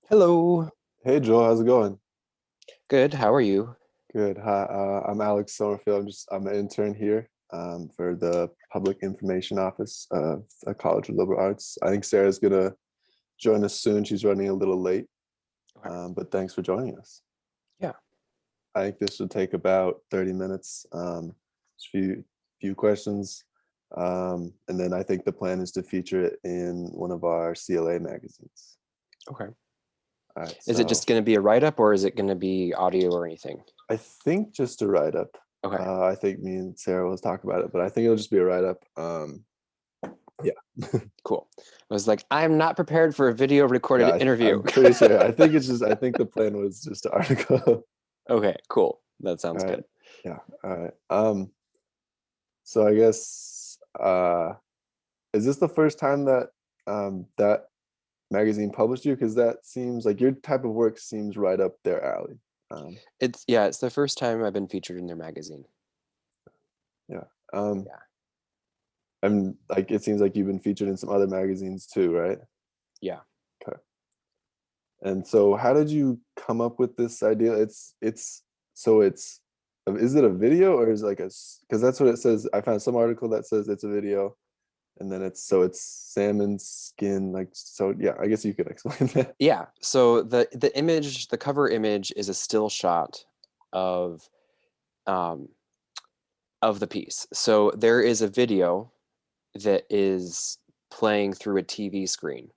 Hello. Hey Joel, how's it going? Good. How are you? Good. Hi, I'm Alex Sommerfield. I'm an intern here for the Public Information Office of the College of Liberal Arts. I think Sarah's gonna join us soon. She's running a little late, Okay. but thanks for joining us. Yeah. I think this should take about 30 minutes. Just a few questions, and then I think the plan is to feature it in one of our CLA magazines. Okay. All right, Is it just so going to be a write-up or is it going to be audio or anything? I think just a write up. Okay. I think me and Sarah was talking about it, but I think it'll just be a write up. Yeah, Cool. I was like, I'm not prepared for a video yeah. recorded interview. I'm pretty sure. I think it's just. I think the plan was just an article. Okay, cool. That All sounds right. good. Yeah. All right. So I guess is this the first time that that magazine published you? Because that seems like your type of work seems right up their alley. Um, It's the first time I've been featured in their magazine. yeah. Um, Yeah. and like it seems like you've been featured in some other magazines too, right? Yeah. Okay. And so how did you come up with this idea? It's so it's is it a video or is it like a because that's what it says. I found some article that says it's a video and then it's salmon skin like so yeah, I guess you could explain that. Yeah. So the image, the cover image is a still shot of um of the piece. So there is a video that is playing through a TV screen.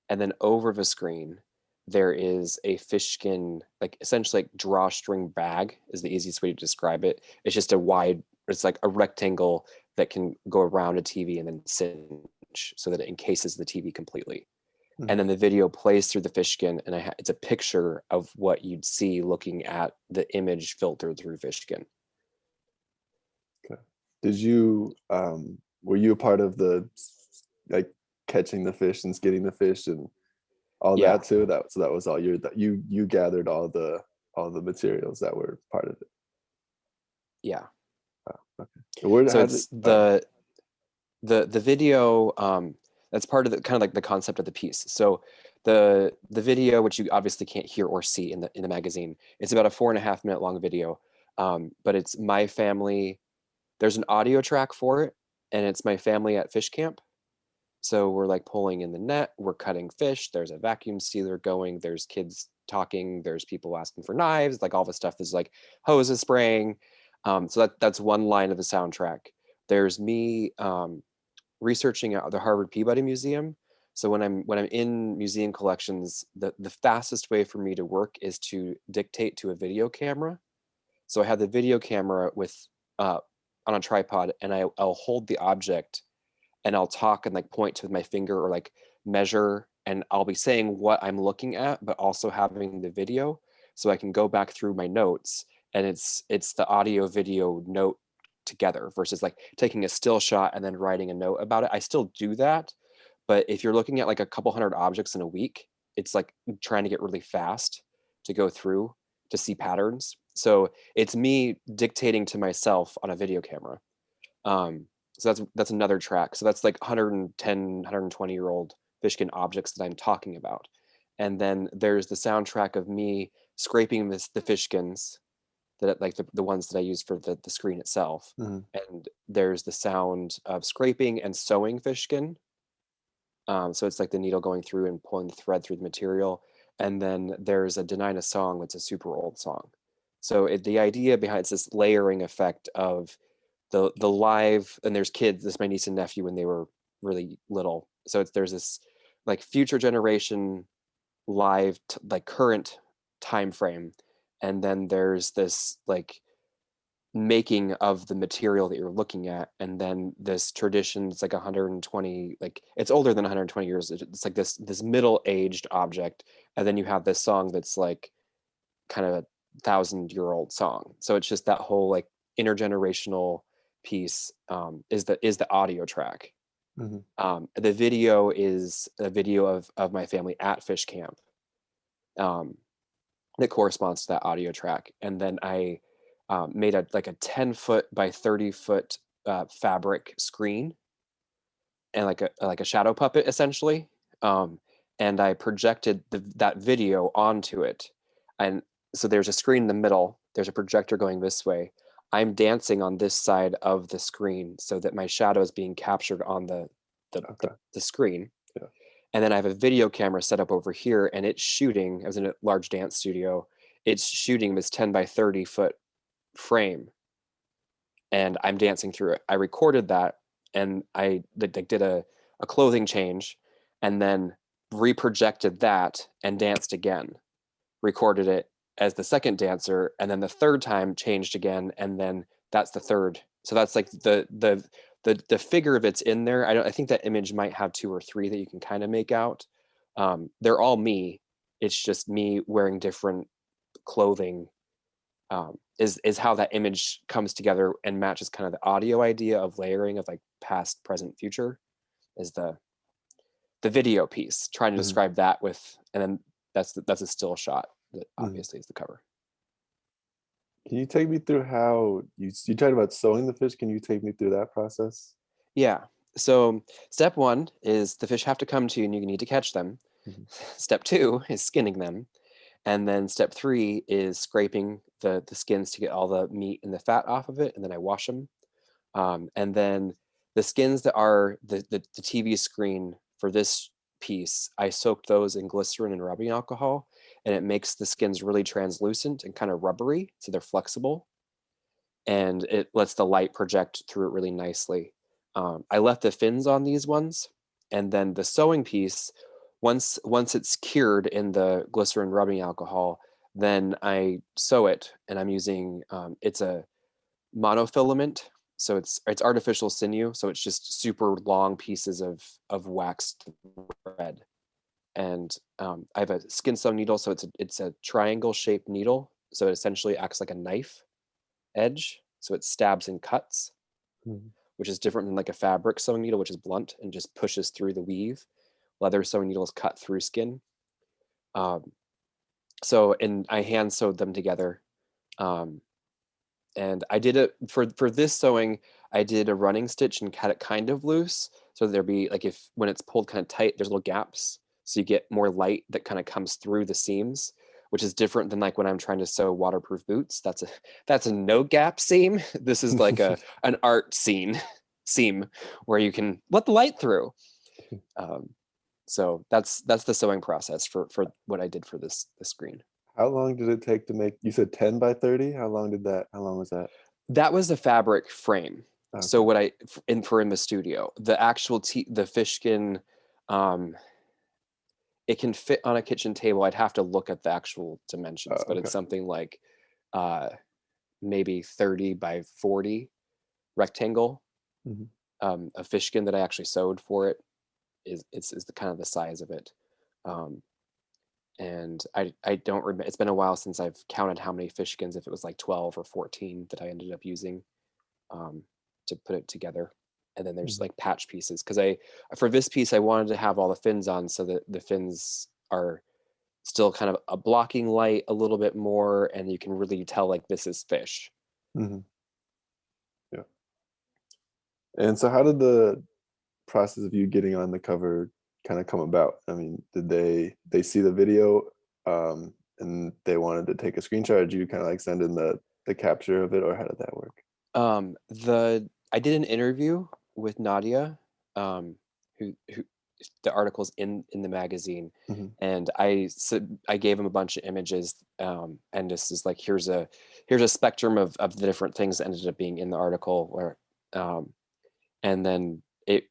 And then over the screen, there is a fish skin, like essentially like drawstring bag is the easiest way to describe it. It's just a wide, it's like a rectangle that can go around a TV and then cinch so that it encases the TV completely. And Mhm. then the video plays through the fish skin, and it's a picture of what you'd see looking at the image filtered through fish skin. Okay. Did you were you a part of the like catching the fish and skinning the fish and all Yeah, that too? That so that was all your that you gathered all the materials that were part of it. yeah. Oh, okay. Where So had it it's the video that's part of the kind of like the concept of the piece. So the video, which you obviously can't hear or see in the magazine, it's about a 4.5 minute long video. But it's my family. There's an audio track for it, and it's my family at fish camp. So we're like pulling in the net, we're cutting fish. There's a vacuum sealer going. There's kids talking. There's people asking for knives. Like all the stuff is like hoses spraying. So that's one line of the soundtrack. There's me researching at the Harvard Peabody Museum. So when I'm in museum collections, the fastest way for me to work is to dictate to a video camera. So I have the video camera with uh, on a tripod, and I'll hold the object, and I'll talk and like point to my finger or like measure, and I'll be saying what I'm looking at, but also having the video, so I can go back through my notes, and it's the audio video note together versus like taking a still shot and then writing a note about it. I still do that, but if you're looking at like a couple hundred objects in a week, it's like trying to get really fast to go through to see patterns. So it's me dictating to myself on a video camera. So that's another track. So that's like 110, 120-year-old fishkin objects that I'm talking about. And then there's the soundtrack of me scraping the fishkins that like the ones that I use for the screen itself. Mhm. And there's the sound of scraping and sewing fishkin. So it's like the needle going through and pulling the thread through the material. And then there's a Denina song that's a super old song. So the idea behind it's this layering effect of the live, and there's kids. This is my niece and nephew when they were really little. So there's this like future generation live like current time frame, and then there's this like making of the material that you're looking at, and then this tradition, it's like 120, like it's older than 120 years. It's like this middle-aged object, and then you have this song that's like kind of a 1,000-year-old song. So it's just that whole like intergenerational piece, is the audio track. Mhm. The video is a video of my family at fish camp, um, that corresponds to that audio track. And then I made a like a 10-foot by 30-foot fabric screen, and like a shadow puppet essentially. Um, and I projected that video onto it. And so there's a screen in the middle, there's a projector going this way. I'm dancing on this side of the screen so that my shadow is being captured on Okay. the screen. Yeah. And then I have a video camera set up over here, and it's shooting. I was in a large dance studio. It's shooting this 10 by 30 foot frame, and I'm dancing through it. I recorded that, and I did a clothing change, and then reprojected that and danced again. Recorded it as the second dancer, and then the third time changed again, and then that's the third. So that's like the figure of it's in there. I think that image might have two or three that you can kind of make out. They're all me. It's just me wearing different clothing. Is how that image comes together and matches kind of the audio idea of layering of like past, present, future. Is the video piece trying to Mhm. describe that with, and then that's a still shot that Mhm. obviously is the cover. Can you take me through how you talked about sewing the fish? Can you take me through that process? Yeah. So step one is the fish have to come to you and you need to catch them. Mhm. Step two is skinning them. And then step three is scraping the skins to get all the meat and the fat off of it. And then I wash them. And then the skins that are the TV screen for this piece, I soaked those in glycerin and rubbing alcohol, and it makes the skins really translucent and kind of rubbery, so they're flexible, and it lets the light project through it really nicely. I left the fins on these ones, and then the sewing piece, once it's cured in the glycerin rubbing alcohol, then I sew it, and I'm using it's a monofilament, so it's artificial sinew, so it's just super long pieces of waxed thread. And I have a skin sewn needle, so it's a triangle shaped needle, so it essentially acts like a knife edge, so it stabs and cuts, Mhm. which is different than like a fabric sewing needle, which is blunt and just pushes through the weave. Leather sewing needles cut through skin. Um, and I hand sewed them together. Um, and I did it for this sewing. I did a running stitch and cut it kind of loose, so there'd be like, if when it's pulled kind of tight, there's little gaps, so you get more light that kind of comes through the seams, which is different than like when I'm trying to sew waterproof boots. That's a no gap seam. This is like a an art seam where you can let the light through. Um, so that's the sewing process for what I did for this screen. How long did it take to make? You said 10 by 30. How long was that? That was the fabric frame. So Okay. what I in the studio, the actual the fish skin, um, it can fit on a kitchen table. I'd have to look at the actual dimensions, but it's Okay. something like uh, maybe 30 by 40 rectangle. Mhm. A fish skin that I actually sewed for it is the kind of the size of it. Um, and I don't remember. It's been a while since I've counted how many fish skins. If it was like 12 or 14 that I ended up using. Um, to put it together. And then there's Mhm. like patch pieces because I for this piece I wanted to have all the fins on so that the fins are still kind of a blocking light a little bit more, and you can really tell like this is fish. Mhm. Yeah. And so how did the process of you getting on the cover kind of come about? I mean, did they see the video and they wanted to take a screenshot, or did you kind of like send in the capture of it, or how did that work? The I did an interview with Nadia, who the articles in the magazine, Mhm. and I gave him a bunch of images, and this is like here's a spectrum of the different things that ended up being in the article, where um, and then it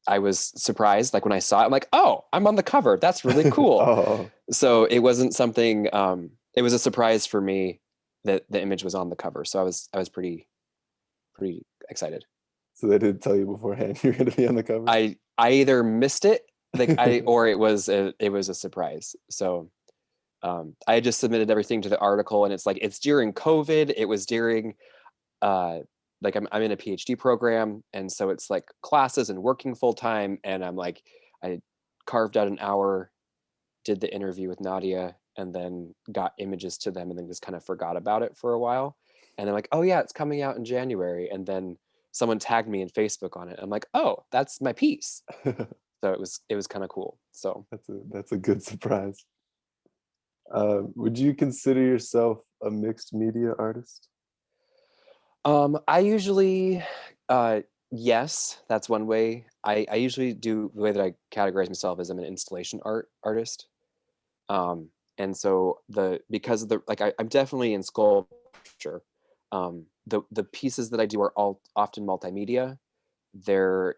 I was surprised, like when I saw it, I'm like, oh, I'm on the cover. That's really cool. Oh, So it wasn't something. It was a surprise for me that the image was on the cover. So I was pretty excited. so they didn't tell you beforehand you're going to be on the cover? I either missed it, like I or it was a surprise. So I just submitted everything to the article, and it's like it's during COVID. It was during uh, like I'm in a PhD program, and so it's like classes and working full time, and I'm like I carved out an hour, did the interview with Nadia, and then got images to them, and then just kind of forgot about it for a while, and they're like, oh yeah, it's coming out in January, and then someone tagged me in Facebook on it. I'm like, oh, that's my piece. So it was kind of cool. So That's a good surprise. Would you consider yourself a mixed media artist? I usually, uh, yes, that's one way. I usually do the way that I categorize myself as I'm an installation artist. Um, and so because of the like I'm definitely in sculpture. The pieces that I do are all often multimedia. They're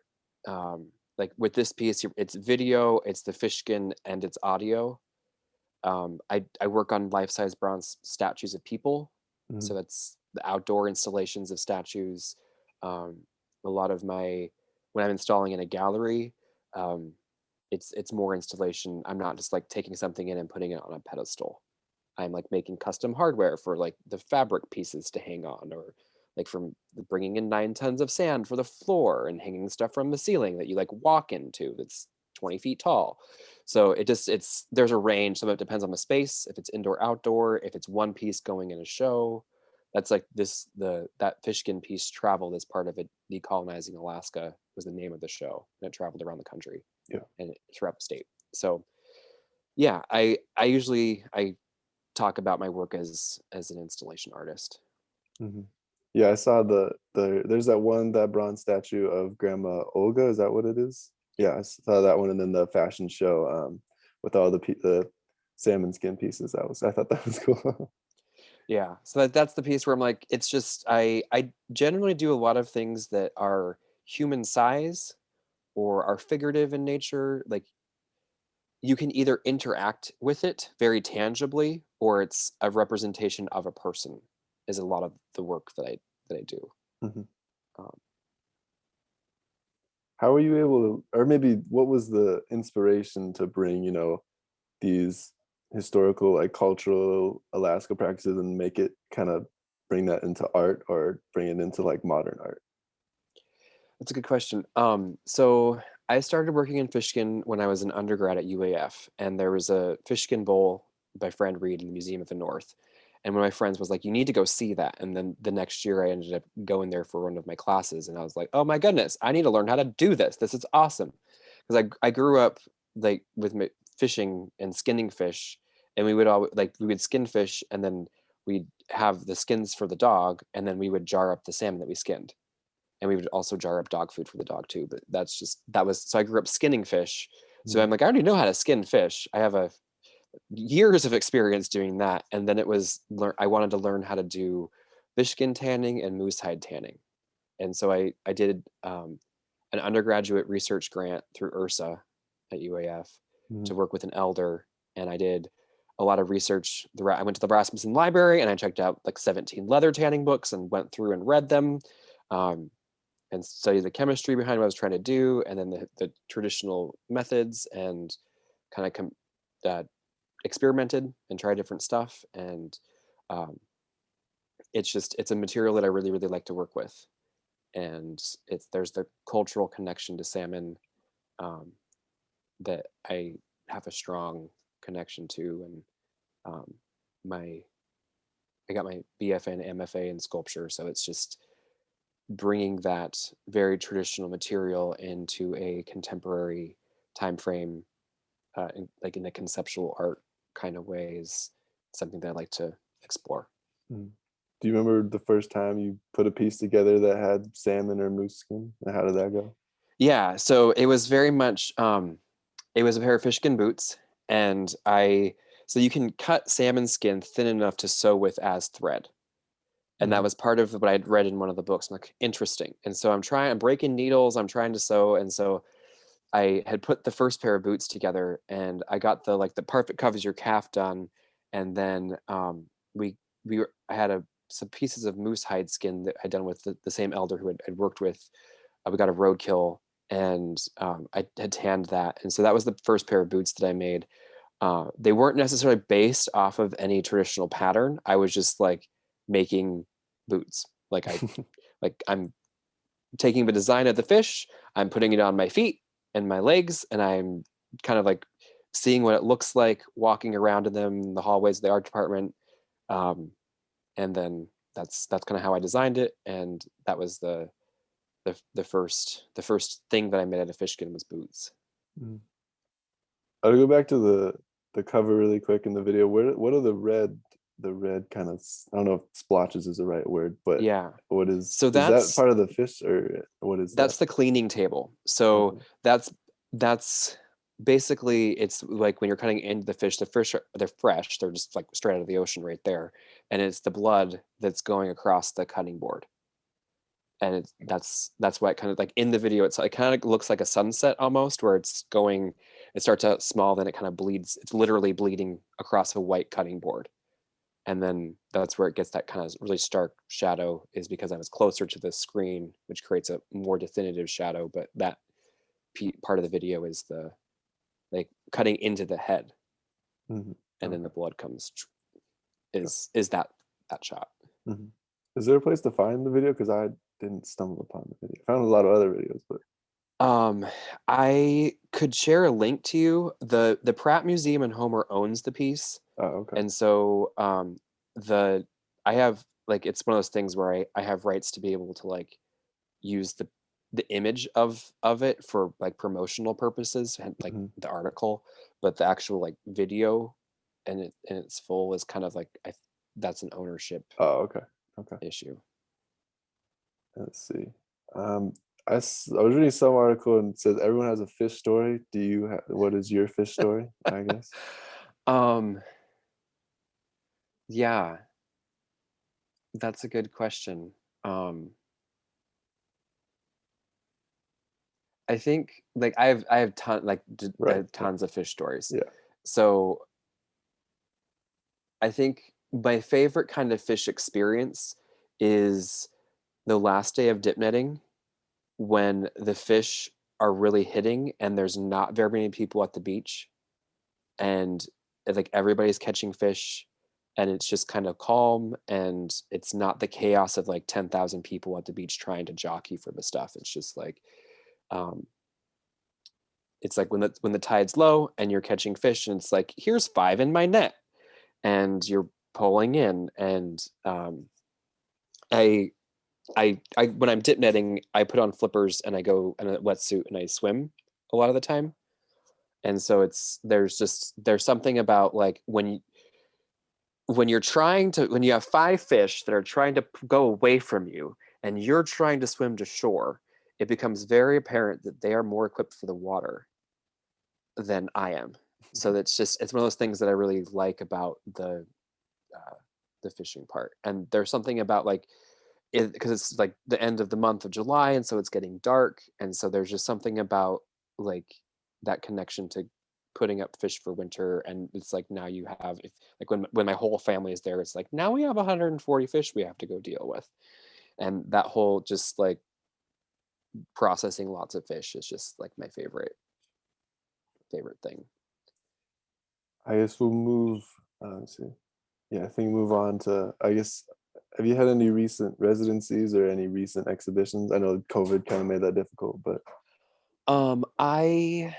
like with this piece, it's video, it's the fish skin, and it's audio. I work on life-size bronze statues of people, so Mhm. that's the outdoor installations of statues. Um, a lot of my when I'm installing in a gallery, um, it's more installation. I'm not just like taking something in and putting it on a pedestal. I'm like making custom hardware for like the fabric pieces to hang on, or like from bringing in 9 tons of sand for the floor and hanging stuff from the ceiling that you like walk into that's 20 feet tall. So there's a range. Some of it depends on the space, if it's indoor, outdoor, if it's one piece going in a show. That's like that fishkin piece traveled as part of it. Decolonizing Alaska was the name of the show, and it traveled around the country Yeah. and throughout the state. So yeah, I talk about my work as an installation artist. Mhm. Yeah, I saw there's that bronze statue of Grandma Olga. Is that what it is? Yeah, I saw that one, and then the fashion show with all the salmon skin pieces. I thought that was cool. Yeah, so that's the piece where I'm like, it's just I generally do a lot of things that are human size or are figurative in nature. Like you can either interact with it very tangibly, or it's a representation of a person. Is a lot of the work that I do. Mhm. Um, How were you able to, or maybe what was the inspiration to bring, these historical, like cultural Alaska practices and make it kind of bring that into art or bring it into like modern art? That's a good question. So I started working in fishkin when I was an undergrad at UAF, and there was a fishkin bowl by Fran Reed in the Museum of the North. And one of my friends was like, "You need to go see that." And then the next year, I ended up going there for one of my classes, and I was like, "Oh my goodness, I need to learn how to do this. This is awesome." Because I grew up like with fishing and skinning fish, and we would all like we would skin fish, and then we'd have the skins for the dog, and then we would jar up the salmon that we skinned, and we would also jar up dog food for the dog too. But that was so I grew up skinning fish. So Mm, I'm like, I already know how to skin fish. I have a years of experience doing that. And then I wanted to learn how to do fish skin tanning and moose hide tanning. And so I did an undergraduate research grant through URSA at UAF mm, to work with an elder, and I did a lot of research. I went to the Rasmussen Library and I checked out like 17 leather tanning books and went through and read them. Um, and study the chemistry behind what I was trying to do, and then the traditional methods, and kind of uh, experimented and tried different stuff. And um, it's a material that I really really like to work with, and there's the cultural connection to salmon um, that I have a strong connection to, and um, my I got my BFA and MFA in sculpture, so it's just bringing that very traditional material into a contemporary time frame, like in a conceptual art kind of way, is something that I like to explore. mm. Do you remember the first time you put a piece together that had salmon or moose skin? And how did that go? Yeah, so it was very much it was a pair of fishkin boots, and I so you can cut salmon skin thin enough to sew with as thread. And that Mm, was part of what I'd read in one of the books. I'm like, interesting. And so I'm breaking needles, I'm trying to sew. And so I had put the first pair of boots together, and I got the part that covers your calf done. And then we I had some pieces of moose hide skin that I'd done with the same elder who I'd worked with. We got a roadkill, and I had tanned that. And so that was the first pair of boots that I made. They weren't necessarily based off of any traditional pattern. I was just like making boots. I'm taking the design of the fish, I'm putting it on my feet and my legs, and I'm kind of like seeing what it looks like walking around in them in the hallways of the art department. Um, and then that's kind of how I designed it. And that was the first thing that I made out of fish skin was boots. Mm. I'll go back to the cover really quick in the video. What are the red kind of I don't know if splotches is the right word, but Yeah. what So is that part of the fish or what is that? that's the cleaning table. So Okay. that's basically, it's like when you're cutting into the fish they're fresh, they're just like straight out of the ocean right there, and it's the blood that's going across the cutting board. And that's why it kind of like in the video it kind of looks like a sunset almost, where it starts out small, then it kind of bleeds, it's literally bleeding across a white cutting board. And then that's where it gets that kind of really stark shadow, is because I was closer to the screen, which creates a more definitive shadow. But that part of the video is the like cutting into the head, Hmm. and then Okay. the blood comes, Got is that shot. Mhm. Is there a place to find the video? Because I didn't stumble upon the video. I found a lot of other videos, but Um, I could share a link to you. The Pratt Museum in Homer owns the piece, oh, okay. and so the I have like, it's one of those things where I have rights to be able to like use the image of it for like promotional purposes, and like Hmm. the article, but the actual like video and it in its full is kind of like, that's an ownership Oh, okay. Okay. issue. Let's see. Um, I was reading some article and it says everyone has a fish story. What is your fish story? I guess. um yeah, that's a good question. um I think like I have Right. Yeah. tons of fish stories. Yeah. So I think my favorite kind of fish experience is the last day of dip netting, when the fish are really hitting and there's not very many people at the beach, and like everybody's catching fish, and it's just kind of calm, and it's not the chaos of like 10,000 people at the beach trying to jockey for the stuff. It's just like, um, it's like when the tide's low and you're catching fish, and it's like, here's five in my net, and you're pulling in. And I I when I'm dip netting, I put on flippers and I go in a wetsuit and I swim a lot of the time. And so there's something about like when you're trying to, when you have five fish that are trying to go away from you and you're trying to swim to shore, it becomes very apparent that they are more equipped for the water than I am. So that's just, it's one of those things that I really like about uh, the fishing part. And there's something about like it, because it's like the end of the month of July, and so it's getting dark, and so there's just something about like that connection to putting up fish for winter. And it's like, now you have, if like when my whole family is there, it's like, now we have 140 fish we have to go deal with. And that whole just like processing lots of fish is just like my favorite thing. I guess we'll move. Let's see. Yeah, I think move on to. I guess. Have you had any recent residencies or any recent exhibitions? I know COVID kind of made that difficult, but I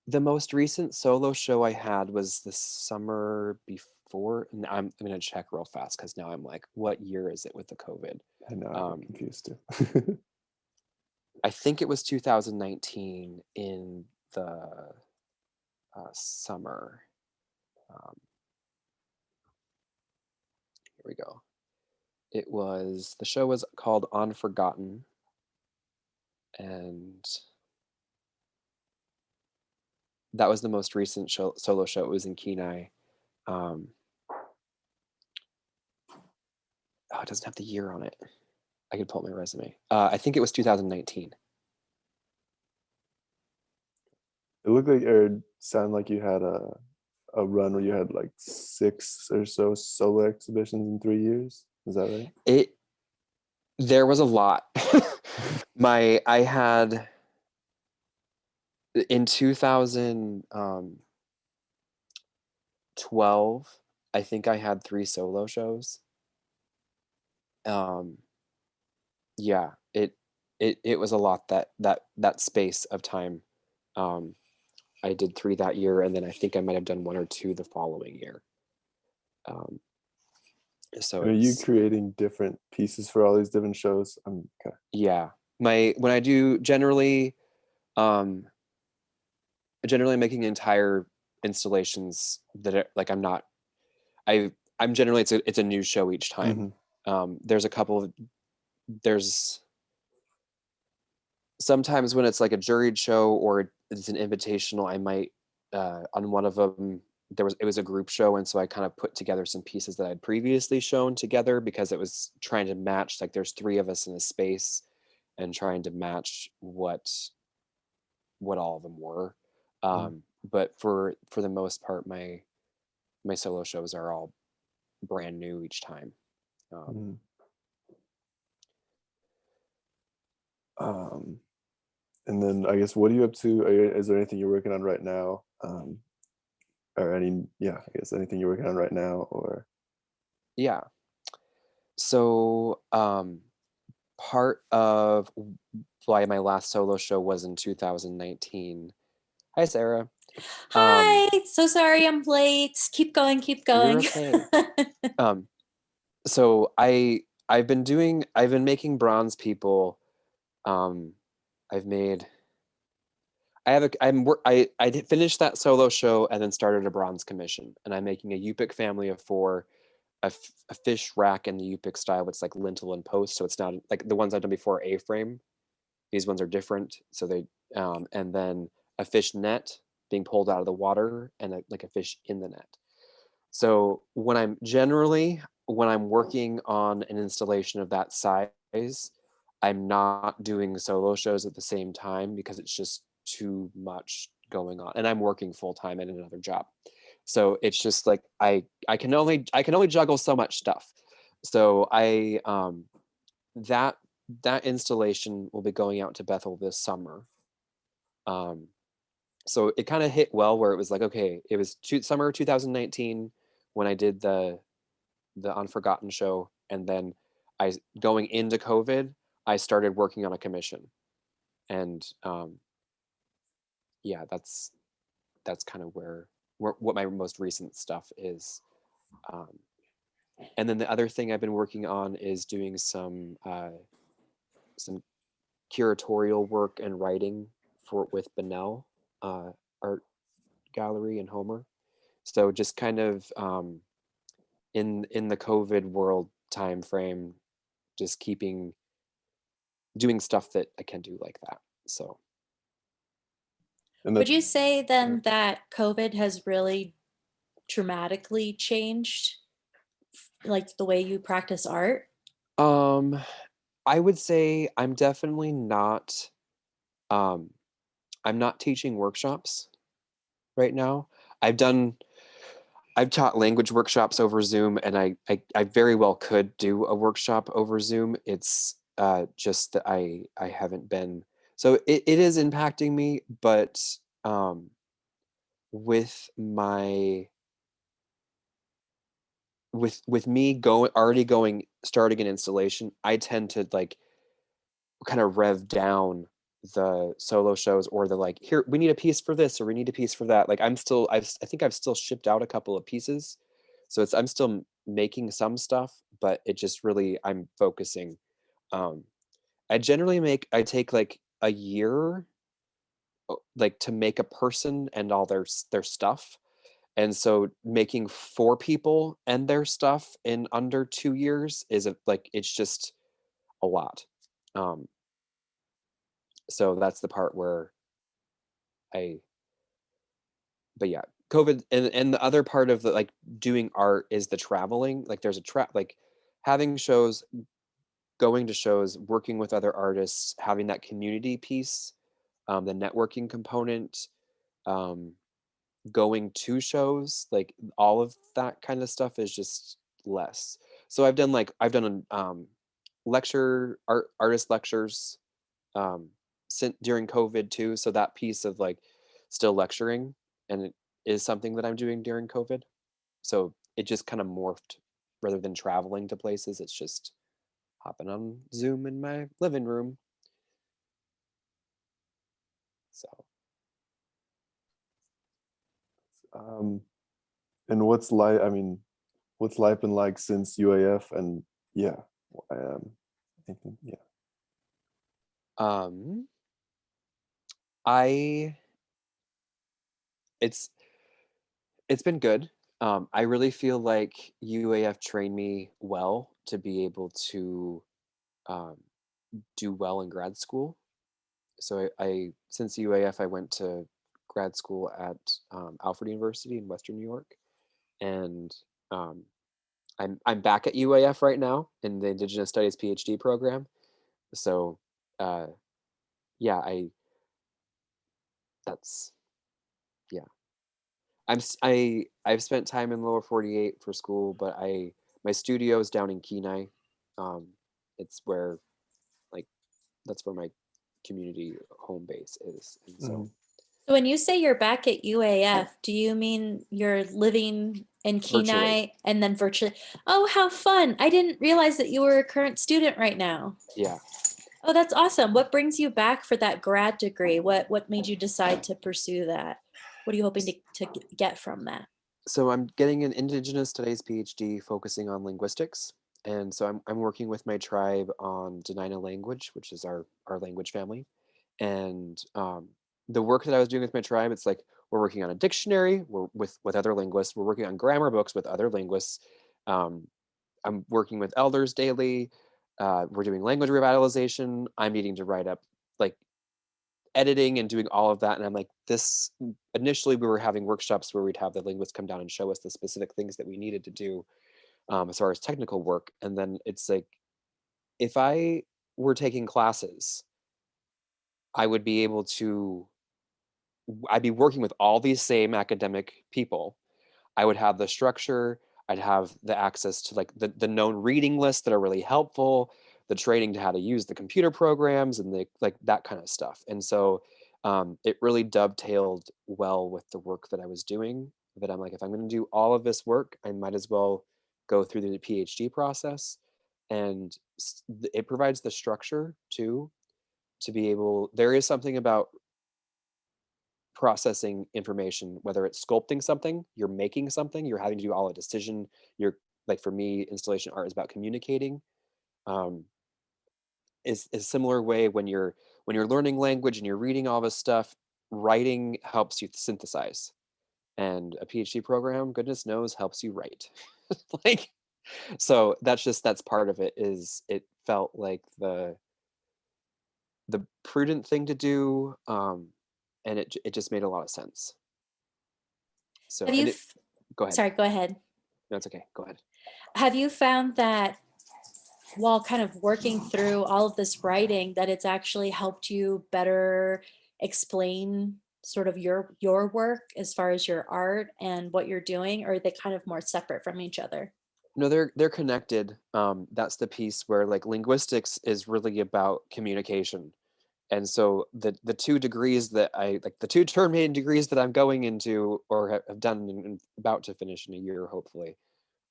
The most recent solo show I had was the summer before. And I'm gonna check real fast because now I'm like, what year is it with the COVID? I know I get Um, confused too. I think it was 2019 in the summer. Um, Here we go. The show was called Unforgotten, and that was the most recent solo show. It was in Kenai. Um, oh, it doesn't have the year on it. I could pull up my resume. I think it was 2019. It looked like or sounded like you had a run where you had like six or so solo exhibitions in 3 years. Is that right? It There was a lot. I had in 2012, I think I had three solo shows. Um, yeah, it was a lot, that space of time. Um, I did three that year, and then I think I might have done one or two the following year. Um, so And are you it's creating different pieces for all these different shows? Okay. Yeah. My When I do generally, um, generally making entire installations that are, like I I'm generally it's a new show each time. Hmm. There's a couple of there's sometimes when it's like a juried show or it's an invitational, I might on one of them it was a group show, and so I kind of put together some pieces that I'd previously shown together because it was trying to match, like there's three of us in a space and trying to match what all of them were. But for the most part, my solo shows are all brand new each time. Um, Hmm. Um, and then I guess what are you up to? Is there anything you're working on right now? Or yeah, I guess anything you're working on right now, or yeah. So part of why my last solo show was in 2019. Hi, Sarah. Um, Hi, so sorry I'm late. Keep going, keep you're going. okay. Um, so I've been making bronze people. Um, I've made I have a I'm wor- I did finish that solo show and then started a bronze commission, and I'm making a Yupik family of four, a fish rack in the Yupik style. It's like lintel and post, so it's not like the ones I've done before A-frame. These ones are different. So they and then a fish net being pulled out of the water and like a fish in the net. So when I'm working on an installation of that size, I'm not doing solo shows at the same time because it's just too much going on. And I'm working full time in another job. So it's just like I can only juggle so much stuff. So I that that installation will be going out to Bethel this summer. Um, so it kind of hit well where it was like, okay, it was summer 2019 when I did the Unforgotten show, and then I going into COVID, I started working on a commission, and yeah, that's kind of where what my most recent stuff is. Um, and then the other thing I've been working on is doing some curatorial work and writing for with Benell Art Gallery in Homer. So just kind of in the COVID world time frame, just keeping doing stuff that I can do like that. So and Would that's you say then that COVID has really dramatically changed like the way you practice art? um I would say um I'm not teaching workshops right now. I've done I've taught language workshops over Zoom, and I very well could do a workshop over Zoom. It's just that I haven't been, so it is impacting me, but um, with my with me going already going starting an installation, I tend to like kind of rev down the solo shows, or the like, here we need a piece for this or we need a piece for that. Like I think I've still shipped out a couple of pieces, so it's I'm still making some stuff, but it just really I'm focusing. um I take like a year, like to make a person and all their stuff, and so making four people and their stuff in under 2 years is like it's just a lot. um so that's the part where I but yeah, COVID, and the other part of the like doing art is the traveling. Like there's a like having shows, going to shows, working with other artists, having that community piece, the networking component, um, going to shows, like all of that kind of stuff is just less. So I've done artist lectures since during COVID too. So that piece of like still lecturing, and it is something that I'm doing during COVID. So it just kind of morphed, rather than traveling to places, it's just hopping on Zoom in my living room. So um and what's life, I mean, what's life been like since UAF? And yeah, thinking, yeah. um I it's it's been good. I really feel like UAF trained me well to be able to um, do well in grad school. So I since UAF, I went to grad school at Alfred University in Western New York, and um, I'm back at UAF right now in the Indigenous Studies PhD program. So uh, yeah, I that's yeah. I've spent time in lower 48 for school, but I my studio is down in Kenai. Um, it's where like that's where my community home base is, and so Mhm. So when you say you're back at UAF, do you mean you're living in virtually, Kenai and then virtually? Oh, how fun. I didn't realize that you were a current student right now. yeah. Oh, that's awesome. What brings you back for that grad degree? What made you decide to pursue that? What are you hoping to get from that? So I'm getting an Indigenous Studies PhD focusing on linguistics, and so I'm working with my tribe on Denina language, which is our language family, and the work that I was doing with my tribe, it's like we're working on a dictionary, we're with other linguists, we're working on grammar books with other linguists. Um, I'm working with elders daily. We're doing language revitalization. I'm needing to write up like editing and doing all of that. And I'm like, this initially we were having workshops where we'd have the linguists come down and show us the specific things that we needed to do as far as technical work. And then it's like, if I were taking classes, I would be able to, I'd be working with all these same academic people. I would have the structure, I'd have the access to like the known reading lists that are really helpful, the training to how to use the computer programs and the like that kind of stuff. And so it really dovetailed well with the work that I was doing. That I'm like, if I'm going to do all of this work, I might as well go through the PhD process. And it provides the structure too to be able. There is something about processing information, whether it's sculpting something, you're making something, you're having to do all a decision. You're like for me, installation art is about communicating. Um, is a similar way when you're learning language and you're reading all this stuff, writing helps you synthesize. And a PhD program, goodness knows, helps you write. Like so that's part of it is it felt like the prudent thing to do. And it just made a lot of sense. So Have you, and it go ahead. sorry, go ahead. That's okay. Go ahead. Have you found that while kind of working through all of this writing that it's actually helped you better explain sort of your work as far as your art and what you're doing, or are they kind of more separate from each other? No, they're connected. That's the piece where like linguistics is really about communication. And so the two degrees that I like the two terminating degrees that I'm going into or have done and about to finish in a year, hopefully.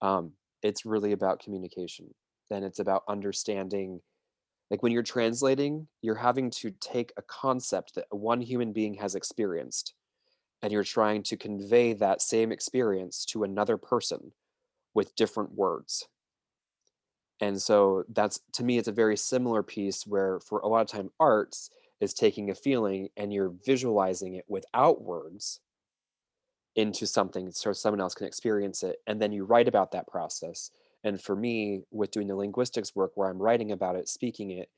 Um, it's really about communication. Then it's about understanding like when you're translating, you're having to take a concept that one human being has experienced and you're trying to convey that same experience to another person with different words. And so that's to me, it's a very similar piece where for a lot of time arts is taking a feeling and you're visualizing it without words into something so someone else can experience it. And then you write about that process. And for me, with doing the linguistics work where I'm writing about it, speaking it,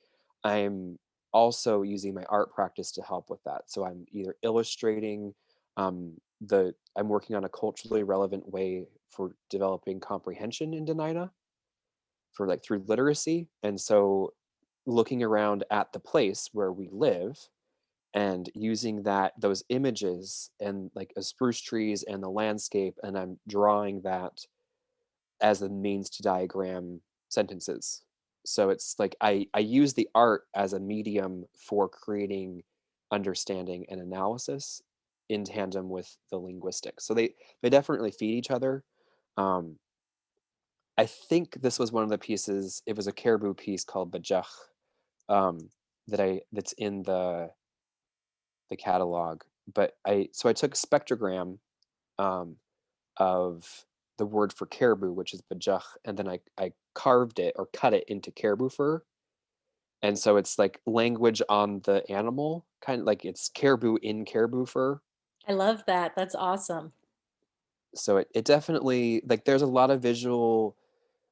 I'm also using my art practice to help with that. So I'm either illustrating I'm working on a culturally relevant way for developing comprehension in Denina for like through literacy. And so looking around at the place where we live and using those images and like a spruce trees and the landscape, and I'm drawing that as a means to diagram sentences. So it's like I use the art as a medium for creating understanding and analysis in tandem with the linguistics. So they definitely feed each other. um, I think this was one of the pieces. It was a caribou piece called Bajach, um, that's in the catalog. But I took a spectrogram um, of the word for caribou, which is Bajach, and then I carved it or cut it into caribou fur. And so it's like language on the animal, kind of like it's caribou in caribou fur. I love that. That's awesome. So it definitely, like, there's a lot of visual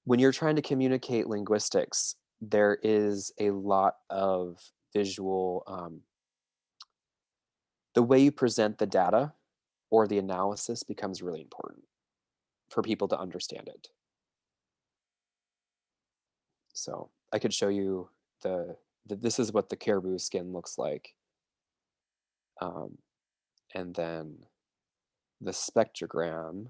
when you're trying to communicate linguistics. There is a lot of visual, the way you present the data or the analysis becomes really important for people to understand it. So I could show you this is what the caribou skin looks like. Um, and then the spectrogram,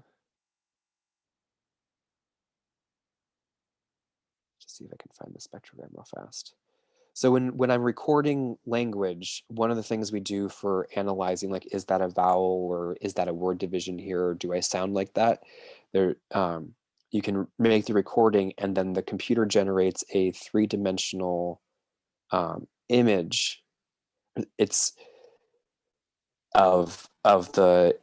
just see if I can find the spectrogram real fast. So when I'm recording language, one of the things we do for analyzing, like, is that a vowel or is that a word division here? Or do I sound like that? There, you can make the recording, and then the computer generates a three-dimensional image. It's of the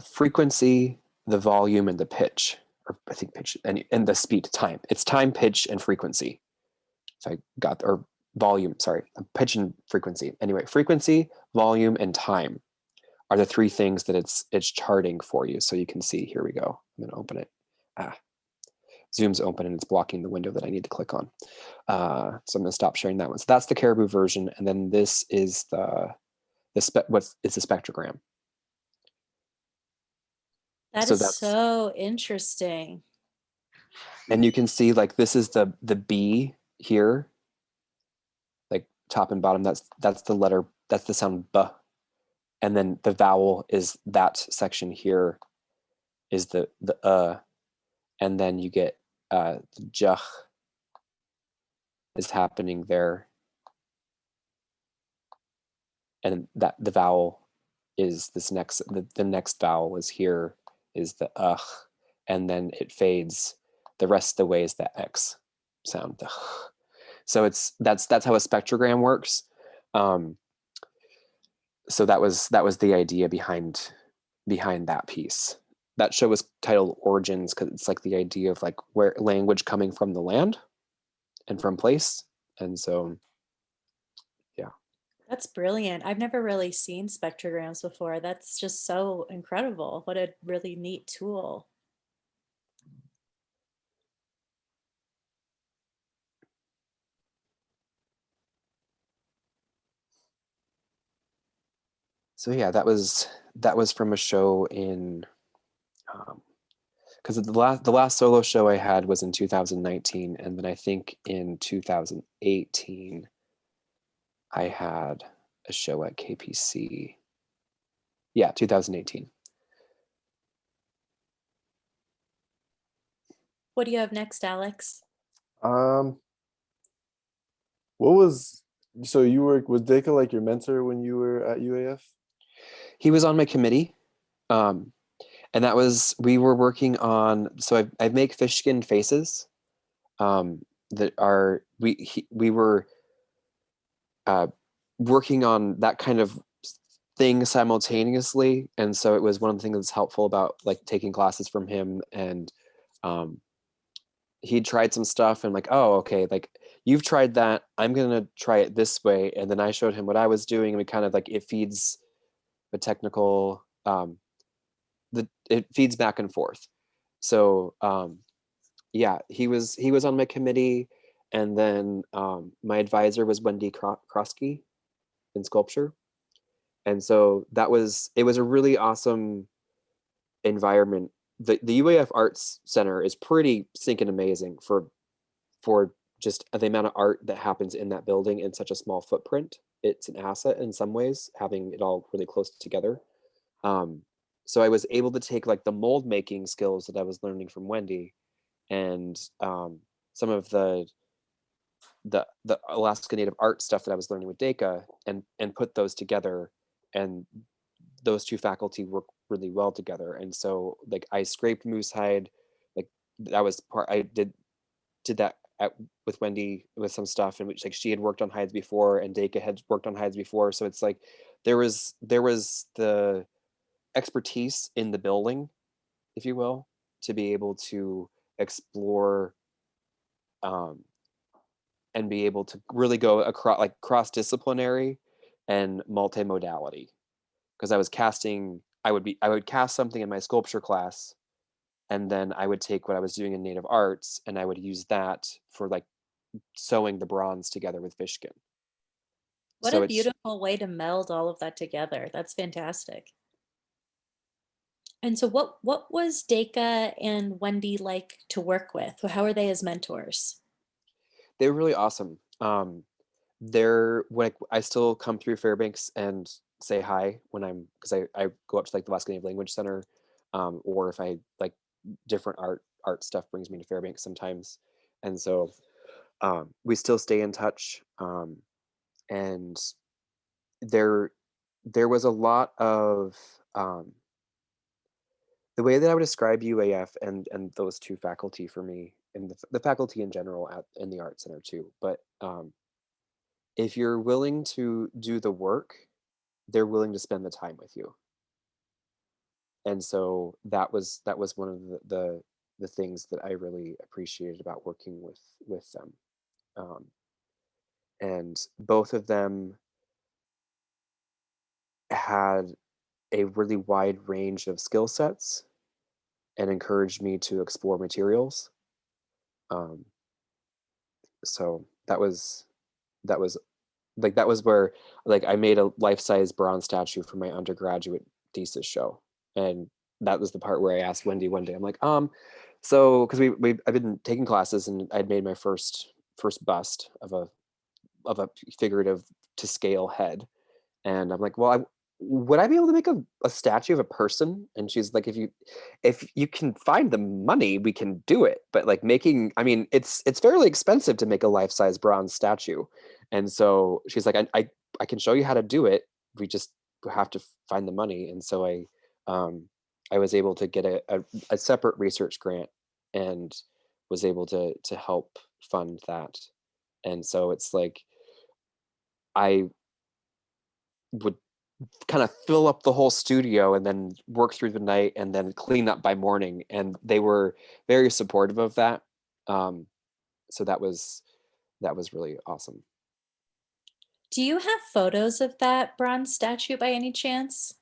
frequency, the volume, and the pitch, or I think pitch and the speed, time. It's time, pitch, and frequency. So I got, or volume, sorry, pitch and frequency. Anyway, frequency, volume, and time are the three things that it's charting for you. So you can see, here we go. I'm gonna open it. Zoom's open and it's blocking the window that I need to click on. So I'm gonna stop sharing that one. So that's the caribou version. And then this is it's a spectrogram. That So is that's, so interesting. and you can see, like, this is the B here, like top and bottom. That's the letter, that's the sound B. And then the vowel is that section here is the and then you get the J is happening there. And that the vowel is this next, the next vowel is here, is the and then it fades. The rest of the way is that X sound. So that's how a spectrogram works. So that was the idea behind that piece. That show was titled Origins because it's like the idea of, like, where language coming from the land and from place. And so, yeah. That's brilliant. I've never really seen spectrograms before. That's just so incredible. What a really neat tool. So yeah, that was from a show in, because the last solo show I had was in 2019, and then I think in 2018 I had a show at KPC. Yeah, 2018. What do you have next, Alex? Um, what was so you were was Deka like your mentor when you were at UAF? He was on my committee. Um, and that was, we were working on, so I make fish skin faces that are, we were working on that kind of thing simultaneously. And so it was one of the things that's helpful about, like, taking classes from him. And he tried some stuff and, like, oh, okay, like, you've tried that, I'm gonna try it this way. And then I showed him what I was doing, and we kind of, like, it feeds the technical, it feeds back and forth. So yeah, he was on my committee. And then my advisor was Wendy Krosky in sculpture. And so it was a really awesome environment. The UAF Arts Center is pretty stinking amazing for just the amount of art that happens in that building in such a small footprint. It's an asset in some ways, having it all really close together. So I was able to take, like, the mold making skills that I was learning from Wendy, and some of the Alaska Native art stuff that I was learning with Deka, and put those together. And those two faculty work really well together. And so, like, I scraped moose hide, like, that was part, I did that with Wendy with some stuff, in which, like, she had worked on hides before and Deka had worked on hides before. So it's like there was the expertise in the building, if you will, to be able to explore and be able to really go across, like, cross-disciplinary and multimodality. Because I was casting I would cast something in my sculpture class, and then I would take what I was doing in native arts and I would use that for like sewing the bronze together with fish skin. What a So it's beautiful way to meld all of that together. That's fantastic. And so what was Deka and Wendy like to work with? How are they as mentors? they were really awesome. They're when I still come through Fairbanks and say hi when I'm because I go up to like the Alaska Native Language Center, or if I like different art stuff brings me to Fairbanks sometimes, and so we still stay in touch. And there there was a lot of the way that I would describe UAF and those two faculty for me, and the faculty in general at in the art center too. But if you're willing to do the work, they're willing to spend the time with you. And so that was one of the things that I really appreciated about working with them. Um, and both of them had a really wide range of skill sets and encouraged me to explore materials. Um, so that was like that was where like I made a life-size bronze statue for my undergraduate thesis show, and that was the part where I asked Wendy one day. I'm like, so because we I've been taking classes and I'd made my first bust of a figurative to scale head, and I'm like, well, would I be able to make a statue of a person? And she's like, if you can find the money, we can do it. But like making, I mean, it's fairly expensive to make a life-size bronze statue. And so she's like, I can show you how to do it. We just have to find the money. And so I was able to get a separate research grant and was able to help fund that. And so it's like I would kind of fill up the whole studio and then work through the night and then clean up by morning, and they were very supportive of that. So that was really awesome. Do you have photos of that bronze statue by any chance?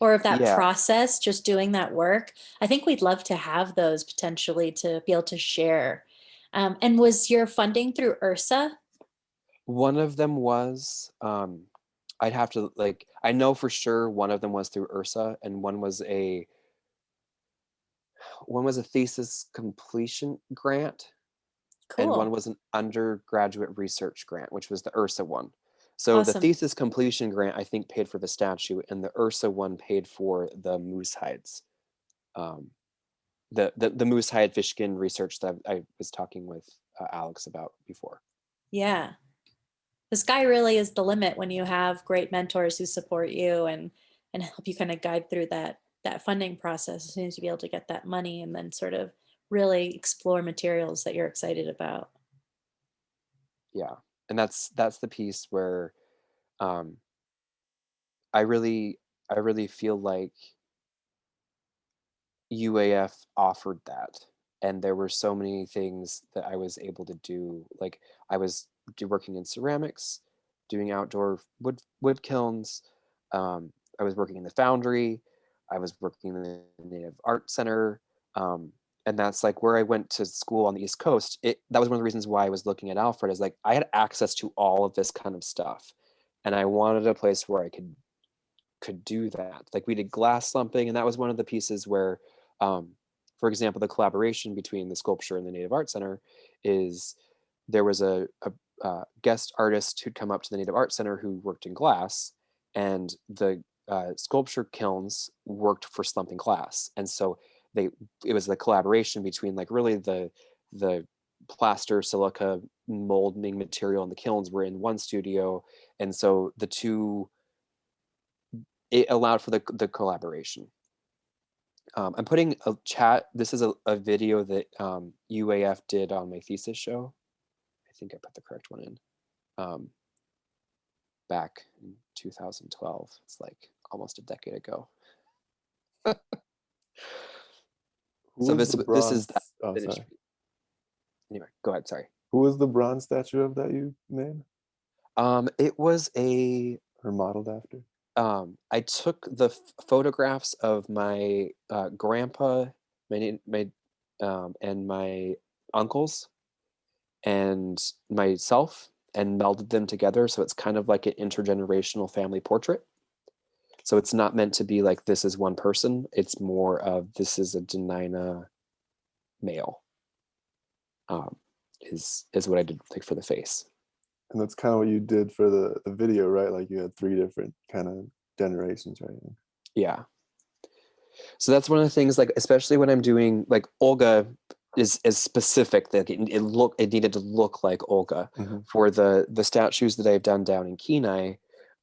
Or of that Yeah, process, just doing that work? I think we'd love to have those potentially to be able to share. And was your funding through URSA? one of them was I'd have to like I know for sure one of them was through ursa and one was a thesis completion grant, and one Cool. was an undergraduate research grant, which was the URSA one. So the Awesome. thesis completion grant, I think, paid for the statue, and the URSA one paid for the moose hides. Um, the moose hide fish skin research that I was talking with Alex about before. Yeah. The sky really is the limit when you have great mentors who support you and help you kind of guide through that funding process as soon as you be able to get that money and then sort of really explore materials that you're excited about. Yeah, and that's the piece where um, I I really feel like UAF offered that. And there were so many things that I was able to do. Like I was working in ceramics, doing outdoor wood kilns. I was working in the foundry. I was working in the Native Art Center. Um, and that's like where I went to school on the East Coast. That was one of the reasons why I was looking at Alfred is like I had access to all of this kind of stuff. And I wanted a place where I could do that. Like we did glass slumping, and that was one of the pieces where, um, for example, the collaboration between the sculpture and the Native Art Center is there was a guest artist who'd come up to the Native Art Center who worked in glass, and the sculpture kilns worked for slumping glass, and so they it was the collaboration between like really the plaster silica molding material and the kilns were in one studio, and so the two it allowed for the collaboration. I'm putting a chat. This is a video that UAF did on my thesis show. I think I put the correct one in um, back in 2012. It's like almost a decade ago. Who So was the this is that bronze? Oh, finished. sorry. Anyway, go ahead. Sorry. Who was the bronze statue of that you made It was a or modeled after? I took the photographs of my grandpa, and my uncles and myself, and melded them together. So it's kind of like an intergenerational family portrait. So it's not meant to be like this is one person. It's more of this is a Denina male. Um, is what I did like for the face. And that's kind of what you did for the video, right? Like you had 3 different kind of generations, right? Yeah. So that's one of the things, like especially when I'm doing like Olga is specific that it needed to look like Olga. Mm-hmm. For the statues that I've done down in Kenai,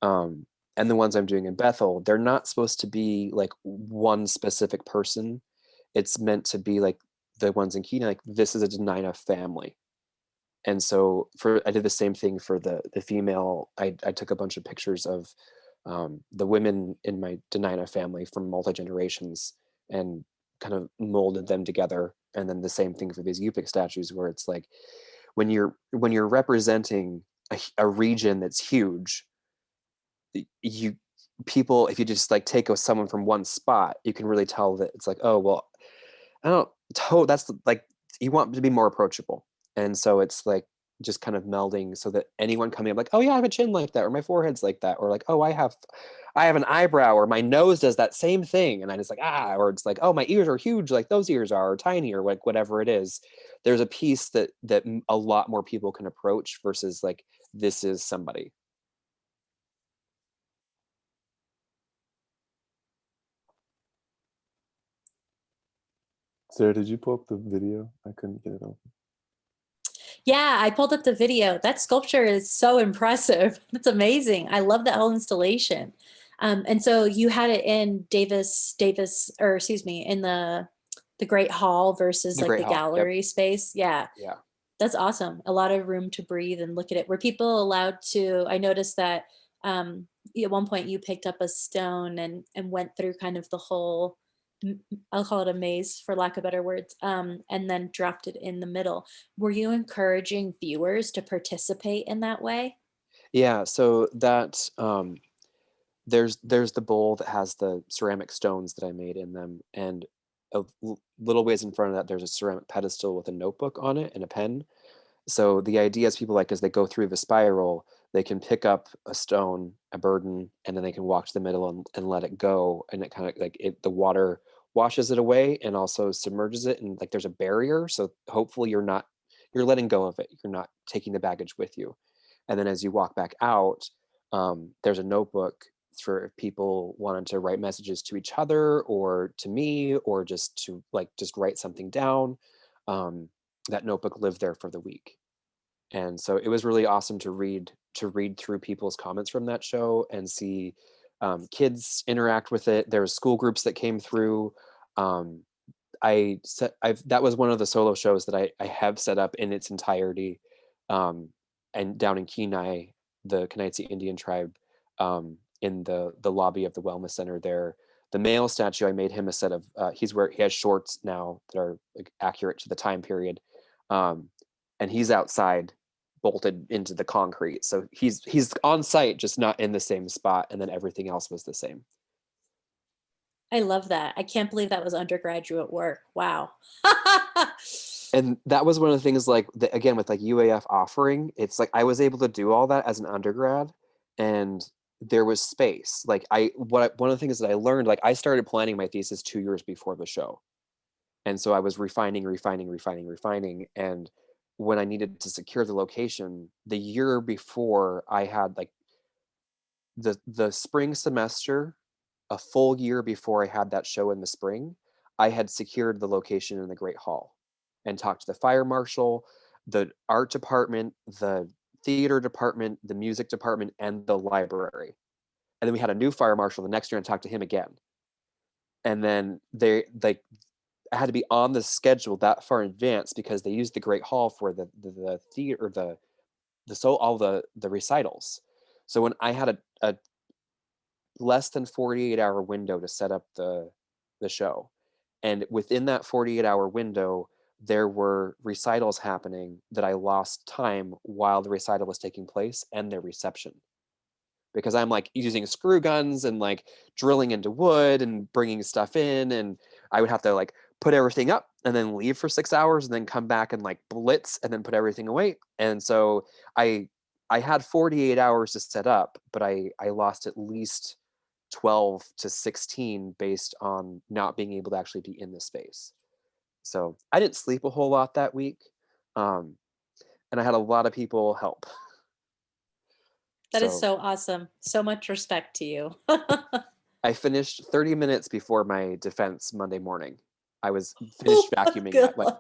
and the ones I'm doing in Bethel, they're not supposed to be like one specific person. It's meant to be like the ones in Kenai, like this is a Denina family. And so I did the same thing for the female. I took a bunch of pictures of the women in my Denina family from multi generations and kind of molded them together. And then the same thing for these Yupik statues, where it's like when you're representing a region that's huge, you people, if you just like take someone from one spot, you can really tell that it's like, oh well, I don't that's like you want to be more approachable. And so it's like just kind of melding so that anyone coming up like, oh yeah, I have a chin like that, or my forehead's like that, or like, oh, I have an eyebrow, or my nose does that same thing. And I just like, or it's like, oh, my ears are huge like those ears are, or tiny, or like whatever it is. There's a piece that a lot more people can approach versus like this is somebody. Sarah, did you pull up the video? I couldn't get it open. Yeah, I pulled up the video. That sculpture is so impressive. That's amazing. I love the whole installation. And so you had it in Davis, or excuse me, in the Great Hall versus The like Great the Hall. Yep. gallery space. Yeah, Yeah. that's awesome. A lot of room to breathe and look at it. Were people allowed to? I noticed that at one point you picked up a stone and went through kind of the whole. I'll call it a maze for lack of better words, and then dropped it in the middle. Were you encouraging viewers to participate in that way? Yeah. So that there's the bowl that has the ceramic stones that I made in them, and little ways in front of that, there's a ceramic pedestal with a notebook on it and a pen. So the idea is people like as they go through the spiral, they can pick up a stone, a burden, and then they can walk to the middle and let it go, and it kind of like the water washes it away and also submerges it, and like there's a barrier. So hopefully you're letting go of it. You're not taking the baggage with you. And then as you walk back out, there's a notebook for if people wanted to write messages to each other or to me, or just write something down. That notebook lived there for the week. And so it was really awesome to read through people's comments from that show and see kids interact with it. There was school groups that came through. um, that was one of the solo shows that I have set up in its entirety, um, and down in Kenai, the Kanaitse Indian tribe, in the lobby of the wellness center there. The male statue, I made him a set of he has shorts now that are like accurate to the time period, um, and he's outside bolted into the concrete. So he's on site, just not in the same spot, and then everything else was the same. I love that. I can't believe that was undergraduate work. Wow. And that was one of the things, like again with like UAF offering, it's like I was able to do all that as an undergrad, and there was space. Like one of the things that I learned, like I started planning my thesis 2 years before the show, and so I was refining, and when I needed to secure the location the year before, I had like the spring semester, a full year before I had that show in the spring, I had secured the location in the Great Hall and talked to the fire marshal, the art department, the theater department, the music department, and the library. And then we had a new fire marshal the next year and talked to him again. And then they like I had to be on the schedule that far in advance because they used the Great Hall for the theater, all the recitals. So when I had a less than 48-hour window to set up the show. And within that 48-hour window, there were recitals happening that I lost time while the recital was taking place and their reception. because I'm like using screw guns and like drilling into wood and bringing stuff in, and I would have to like put everything up and then leave for 6 hours and then come back and like blitz and then put everything away. And so I had 48 hours to set up, but I lost at least 12 to 16 based on not being able to actually be in the space. So I didn't sleep a whole lot that week. Um, and I had a lot of people help. That is So so awesome. So much respect to you. I finished 30 minutes before my defense Monday morning. I was Oh finished my vacuuming at like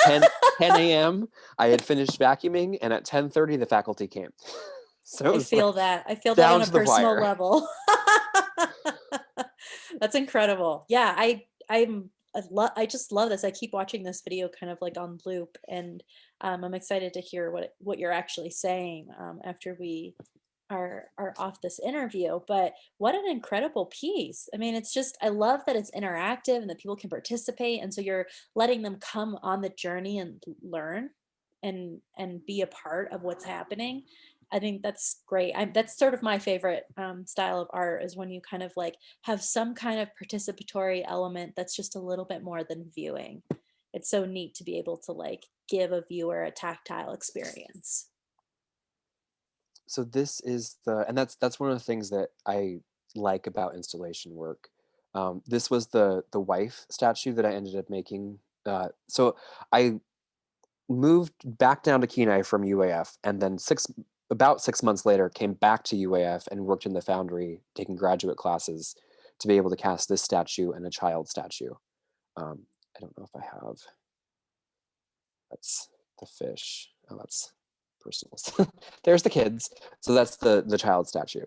God. 10 a.m. I had finished vacuuming, and at 10:30 the faculty came. So it I was like feel that. I feel that down on a to the personal wire. level. That's incredible. Yeah, I just love this. I keep watching this video kind of like on loop, and I'm excited to hear what you're actually saying after we are off this interview. But what an incredible piece. I mean, it's just I love that it's interactive and that people can participate, and so you're letting them come on the journey and learn and be a part of what's happening. I think that's great. That's sort of my favorite style of art, is when you kind of like have some kind of participatory element that's just a little bit more than viewing. It's so neat to be able to like give a viewer a tactile experience. So this is and that's one of the things that I like about installation work. This was the wife statue that I ended up making. So I moved back down to Kenai from UAF, and then about 6 months later came back to UAF and worked in the foundry taking graduate classes to be able to cast this statue and a child statue. I don't know if I have. That's the fish. Oh, that's personals. There's the kids. So that's the child statue.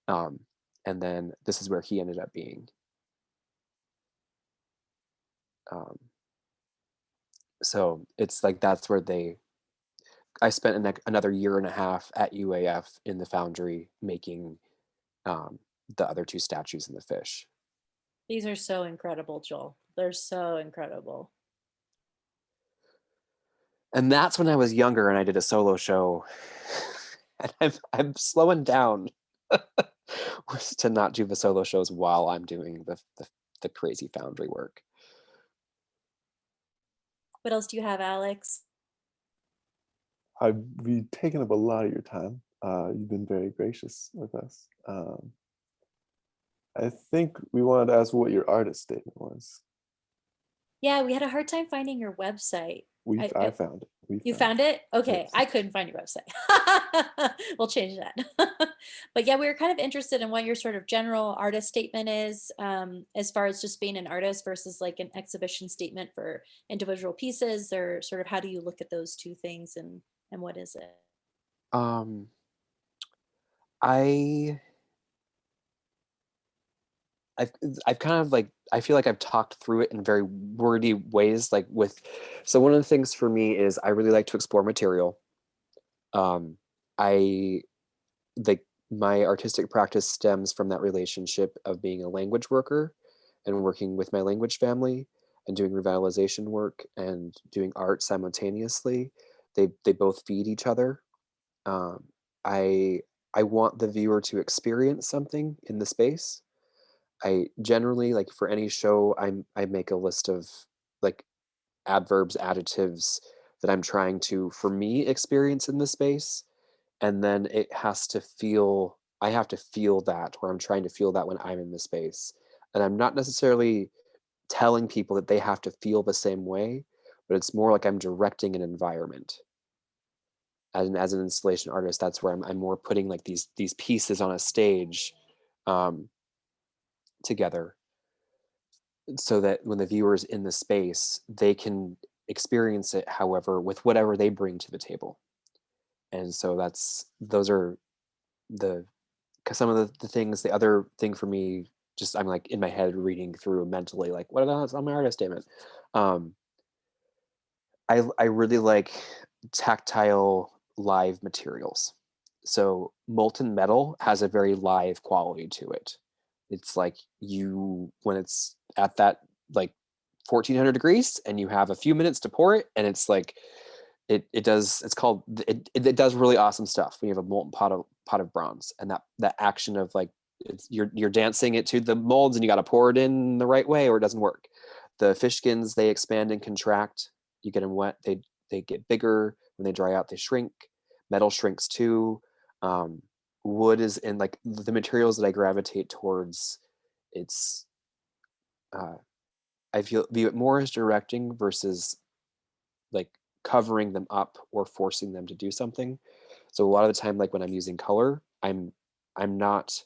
Um, and then this is where he ended up being. Um, so it's like that's where I spent another year and a half at UAF in the foundry making um, the other two statues and the fish. These are so incredible, Joel. They're so incredible. And that's when I was younger and I did a solo show. And I'm slowing down to not do the solo shows while I'm doing the crazy foundry work. What else do you have, Alex? We've taken up a lot of your time. You've been very gracious with us. I think we wanted to ask what your artist statement was. Yeah, we had a hard time finding your website. I found it. You found it? Okay, Yes. I couldn't find your website. We'll change that. But yeah, we were kind of interested in what your sort of general artist statement is, as far as just being an artist versus like an exhibition statement for individual pieces, or sort of how do you look at those two things, and what is it? Um, I I've I've kind of like I feel like I've talked through it in very wordy ways, like with. So one of the things for me is I really like to explore material. I like my artistic practice stems from that relationship of being a language worker and working with my language family and doing revitalization work and doing art simultaneously. They both feed each other. Um, I I want the viewer to experience something in the space. I generally like for any show I make a list of like adverbs, adjectives that I'm trying to for me experience in the space, and then it has to feel I have to feel that, or I'm trying to feel that when I'm in the space. And I'm not necessarily telling people that they have to feel the same way, but it's more like I'm directing an environment. As an installation artist, that's where I'm more putting like these pieces on a stage um, together, so that when the viewer's in the space, they can experience it, however, with whatever they bring to the table. And so those are the some of the things. The other thing for me, just I'm like in my head reading through mentally, like what else on my artist statement. Um, I really like tactile live materials. So molten metal has a very live quality to it. It's like when it's at that like 1400 degrees and you have a few minutes to pour it, and it's like it does really awesome stuff when you have a molten pot of bronze, and that action of like you're dancing it to the molds, and you got to pour it in the right way or it doesn't work. The fish skins, they expand and contract. You get them wet, they get bigger. When they dry out, they shrink. Metal shrinks too. Wood is in like the materials that I gravitate towards. It's I view it more as directing versus like covering them up or forcing them to do something. So a lot of the time, like when I'm using color, I'm not,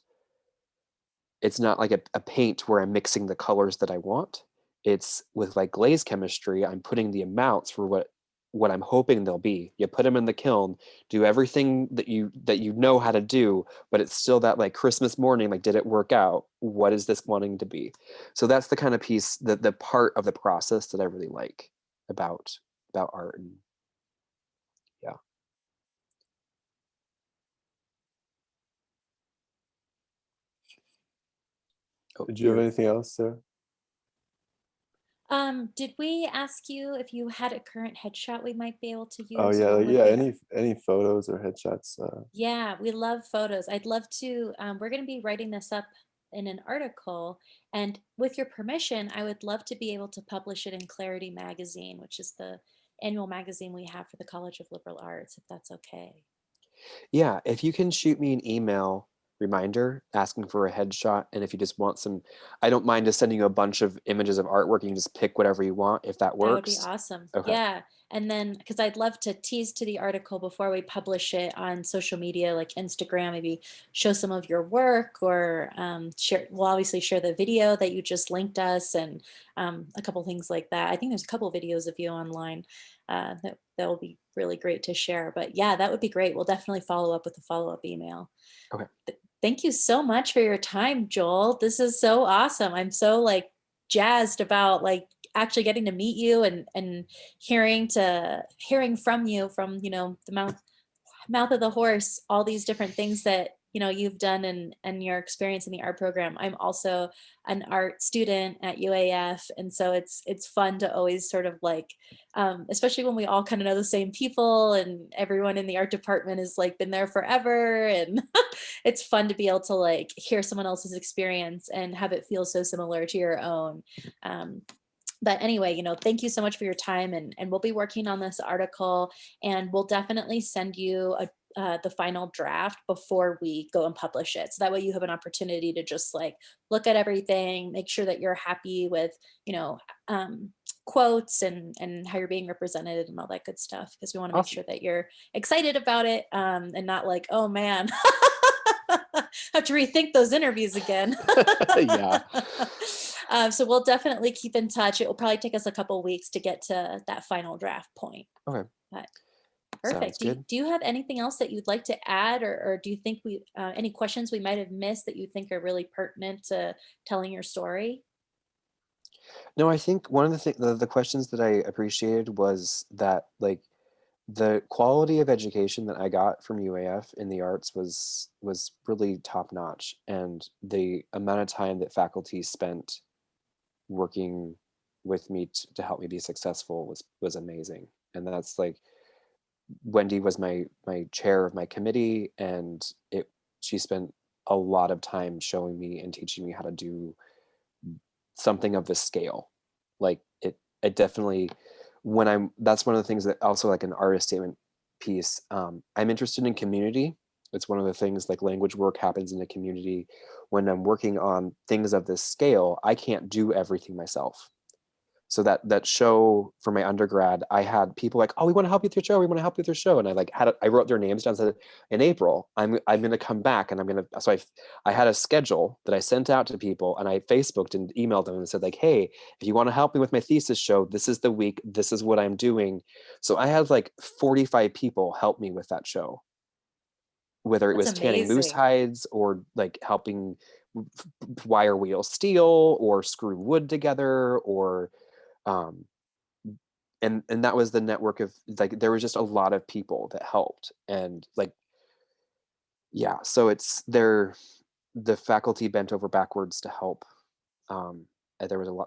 it's not like a paint where I'm mixing the colors that I want. It's with like glaze chemistry, I'm putting the amounts for what I'm hoping they'll be. You put them in the kiln, do everything that you know how to do, but it's still that like Christmas morning, like did it work out? What is this wanting to be? So that's the kind of piece, the part of the process that I really like about art. And yeah. Oh, Did you have you're anything else, Sarah? Did we ask you if you had a current headshot we might be able to Oh use yeah, along like, with yeah. the? Any photos or headshots? Yeah, we love photos. I'd love to. We're going to be writing this up in an article, and with your permission, I would love to be able to publish it in Clarity Magazine, which is the annual magazine we have for the College of Liberal Arts, if that's okay. Yeah, if you can shoot me an email reminder asking for a headshot, and if you just want some, I don't mind just sending you a bunch of images of artwork. You can just pick whatever you want if that That would be works. awesome. Okay. Yeah. And then, because I'd love to tease to the article before we publish it on social media like Instagram, maybe show some of your work or share, we'll obviously share the video that you just linked us and a couple things like that. I think there's a couple videos of you online that will be really great to share. But yeah, that would be great. We'll definitely follow up with a follow-up email. Okay. Thank you so much for your time, Joel. This is so awesome. I'm so like jazzed about like actually getting to meet you and hearing from you from the mouth of the horse all these different things that you've done and your experience in the art program. I'm also an art student at UAF, and so it's fun to always sort of like especially when we all kind of know the same people and everyone in the art department has like been there forever, and it's fun to be able to like hear someone else's experience and have it feel so similar to your own. um, but anyway, thank you so much for your time, and we'll be working on this article, and we'll definitely send you the final draft before we go and publish it. So that way you have an opportunity to just like look at everything, make sure that you're happy with, quotes and how you're being represented and all that good stuff. Because we want to make Awesome. sure that you're excited about it and not like, oh man, have to rethink those interviews again. Yeah. So we'll definitely keep in touch. It will probably take us a couple weeks to get to that final draft point. Okay. But Sounds perfect. Do good. you have anything else that you'd like to add, or do you think any questions we might have missed that you think are really pertinent to telling your story? No, I think one of the questions that I appreciated was that like the quality of education that I got from UAF in the arts was really top notch, and the amount of time that faculty spent working with me to help me be successful was amazing. And that's like Wendy was my chair of my committee, and it she spent a lot of time showing me and teaching me how to do something of this scale. Like it definitely, when I'm that's one of the things that also like an artist statement piece. I'm interested in community. It's one of the things, like language work happens in a community. When I'm working on things of this scale, I can't do everything myself. So that show for my undergrad, I had people like, oh, we want to help you with your show, we want to help you with your show, and I like I wrote their names down and said, in April I'm going to come back, and I'm going to, so I had a schedule that I sent out to people, and I Facebooked and emailed them and said like, hey, if you want to help me with my thesis show, this is the week, this is what I'm doing. So I had like 45 people help me with that show, whether it That's was tanning moose amazing. hides or like helping wire wheel steel or screw wood together, or um, and that was the network of like, there was just a lot of people that helped. And like, yeah, so it's there, the faculty bent over backwards to help. And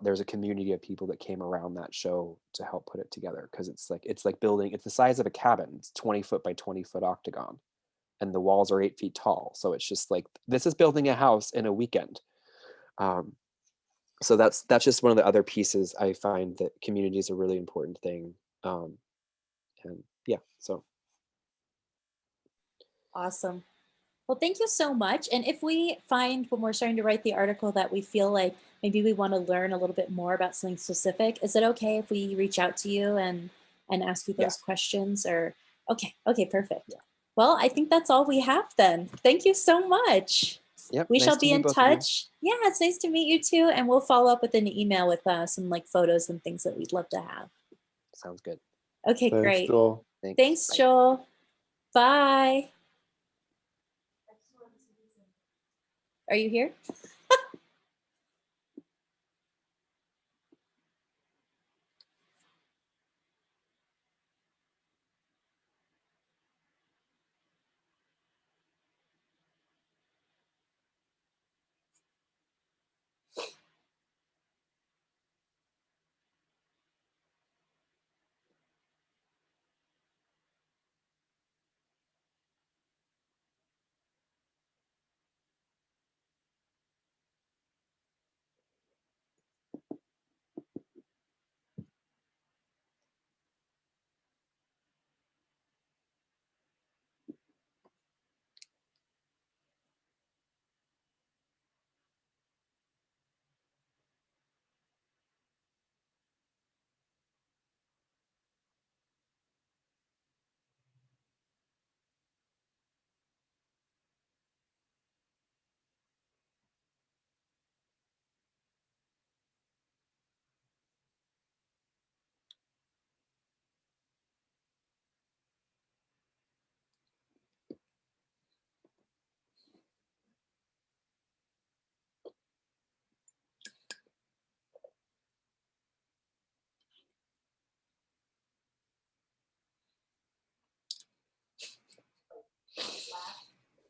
there's a community of people that came around that show to help put it together, because it's like building, it's the size of a cabin. It's 20 foot by 20 foot octagon, and the walls are 8 feet tall. So it's just like, this is building a house in a weekend. So that's just one of the other pieces. I find that community is a really important thing. And yeah, so. Awesome. Well, thank you so much. And if we find when we're starting to write the article that we feel like maybe we want to learn a little bit more about something specific, is it okay if we reach out to you and ask you Yeah. those questions? Or okay, perfect. Yeah. Well, I think that's all we have then. Thank you so much. Yep. We Nice shall to be meet in both of you. touch. Yeah, it's nice to meet you too. And we'll follow up with an email with some like photos and things that we'd love to have. Sounds good. Okay, Thanks, great. Joel. Thanks, Bye. Joel. Bye. Are you here?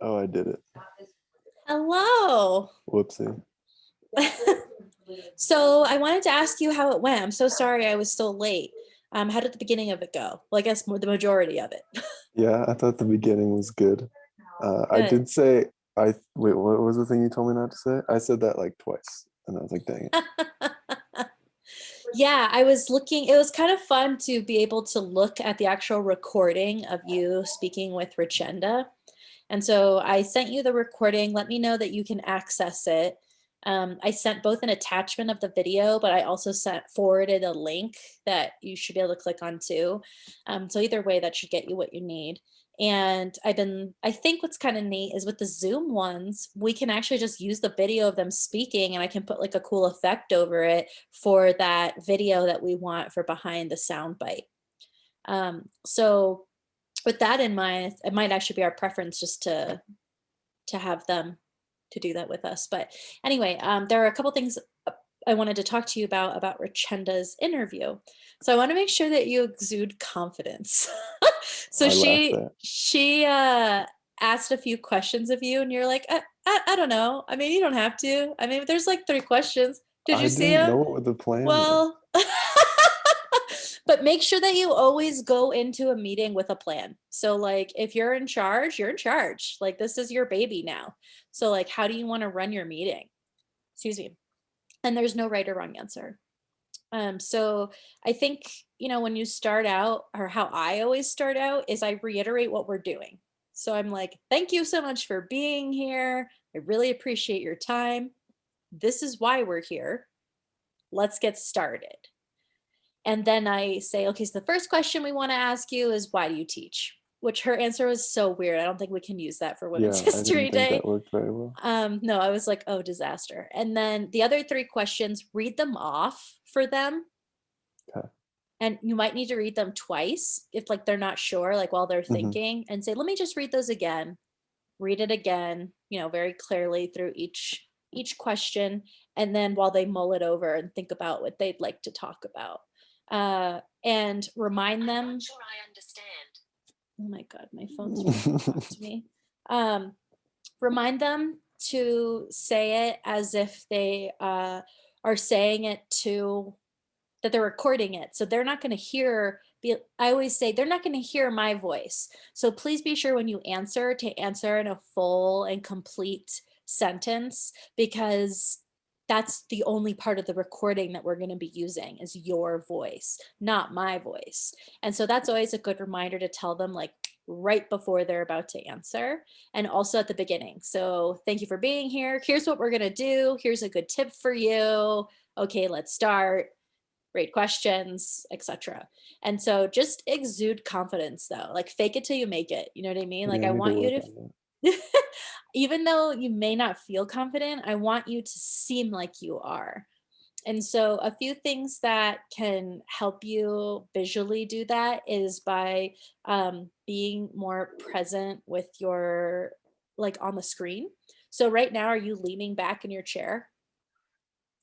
Oh, I did it. Hello. Whoopsie. So I wanted to ask you how it went. I'm so sorry I was so late. How did the beginning of it go? Well, I guess the majority of it. Yeah, I thought the beginning was good. I Good. did say wait, what was the thing you told me not to say? I said that like twice, and I was like, dang it. Yeah, I was looking, it was kind of fun to be able to look at the actual recording of you speaking with Richenda. And so I sent you the recording. Let me know that you can access it. I sent both an attachment of the video, but I also forwarded a link that you should be able to click on too. So either way, that should get you what you need. And I think what's kind of neat is with the Zoom ones, we can actually just use the video of them speaking, and I can put like a cool effect over it for that video that we want for behind the sound bite. So with that in mind, it might actually be our preference just to have them to do that with us. But anyway, there are a couple things I wanted to talk to you about Richenda's interview. So I want to make sure that you exude confidence. So I laughed at. she asked a few questions of you, and you're like, I don't know. I mean, you don't have to. I mean, there's like 3 questions. Did I you see didn't them? know what the plan was. Well, but make sure that you always go into a meeting with a plan. So like if you're in charge, you're in charge. Like this is your baby now. So like how do you want to run your meeting? Excuse me. And there's no right or wrong answer. So I think, when you start out, or how I always start out, is I reiterate what we're doing. So I'm like, thank you so much for being here. I really appreciate your time. This is why we're here. Let's get started. And then I say, okay, so the first question we want to ask you is, why do you teach? Which her answer was so weird. I don't think we can use that for Women's Yeah, I History didn't think Day. that worked very well. No, I was like, oh, disaster. And then the other 3 questions, read them off for them. Okay. And you might need to read them twice if like they're not sure, like while they're thinking, and say, let me just read those again. Read it again, very clearly through each question. And then while they mull it over and think about what they'd like to talk about. And remind them. I'm not sure I understand. Oh my God, my phone's trying to talk to me. Remind them to say it as if they are saying it that they're recording it. So they're not going to hear I always say they're not going to hear my voice. So please be sure when you answer to answer in a full and complete sentence, because that's the only part of the recording that we're going to be using is your voice, not my voice. And so that's always a good reminder to tell them, like, right before they're about to answer, and also at the beginning. So thank you for being here. Here's what we're going to do. Here's a good tip for you. Okay, let's start. Great questions, etc. And so just exude confidence though, like fake it till you make it. You know what I mean? Like Yeah, I I need to want you work to, on even though you may not feel confident, I want you to seem like you are. And so a few things that can help you visually do that is by being more present with your, like on the screen. So right now, are you leaning back in your chair?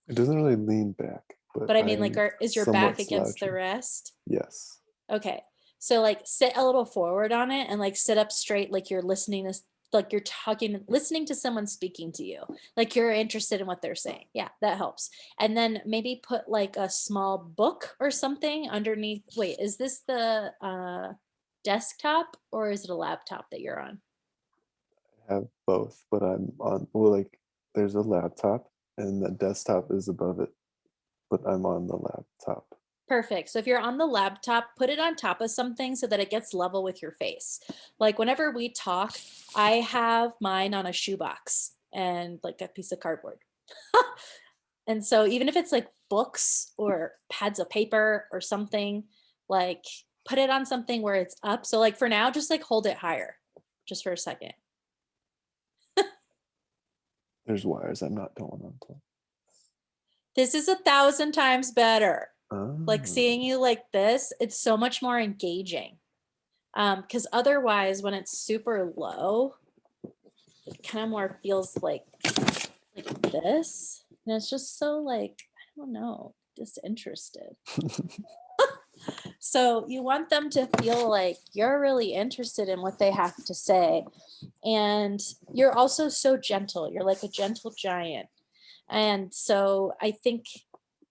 it. It doesn't really lean back, but But I mean, like, I'm is your back somewhat against the slouching. rest? Yes. Okay. So like sit a little forward on it and like sit up straight, like you're listening to, like you're talking, listening to someone speaking to you, like you're interested in what they're saying. Yeah, that helps. And then maybe put like a small book or something underneath. Wait, is this the desktop or is it a laptop that you're on? I have both, but I'm on, well, like, there's a laptop and the desktop is above it, but I'm on the laptop. Perfect. So if you're on the laptop, put it on top of something so that it gets level with your face. Like whenever we talk, I have mine on a shoebox and like a piece of cardboard. And so even if it's like books or pads of paper or something, like put it on something where it's up. So like for now, just like hold it higher just for a second. There's wires I'm not going onto. This is 1,000 times better. Like Oh, seeing you like this, it's so much more engaging. Because otherwise, when it's super low, it kind of more feels like this, and it's just so like, I don't know, disinterested. So you want them to feel like you're really interested in what they have to say, and you're also so gentle. You're like a gentle giant. And so I think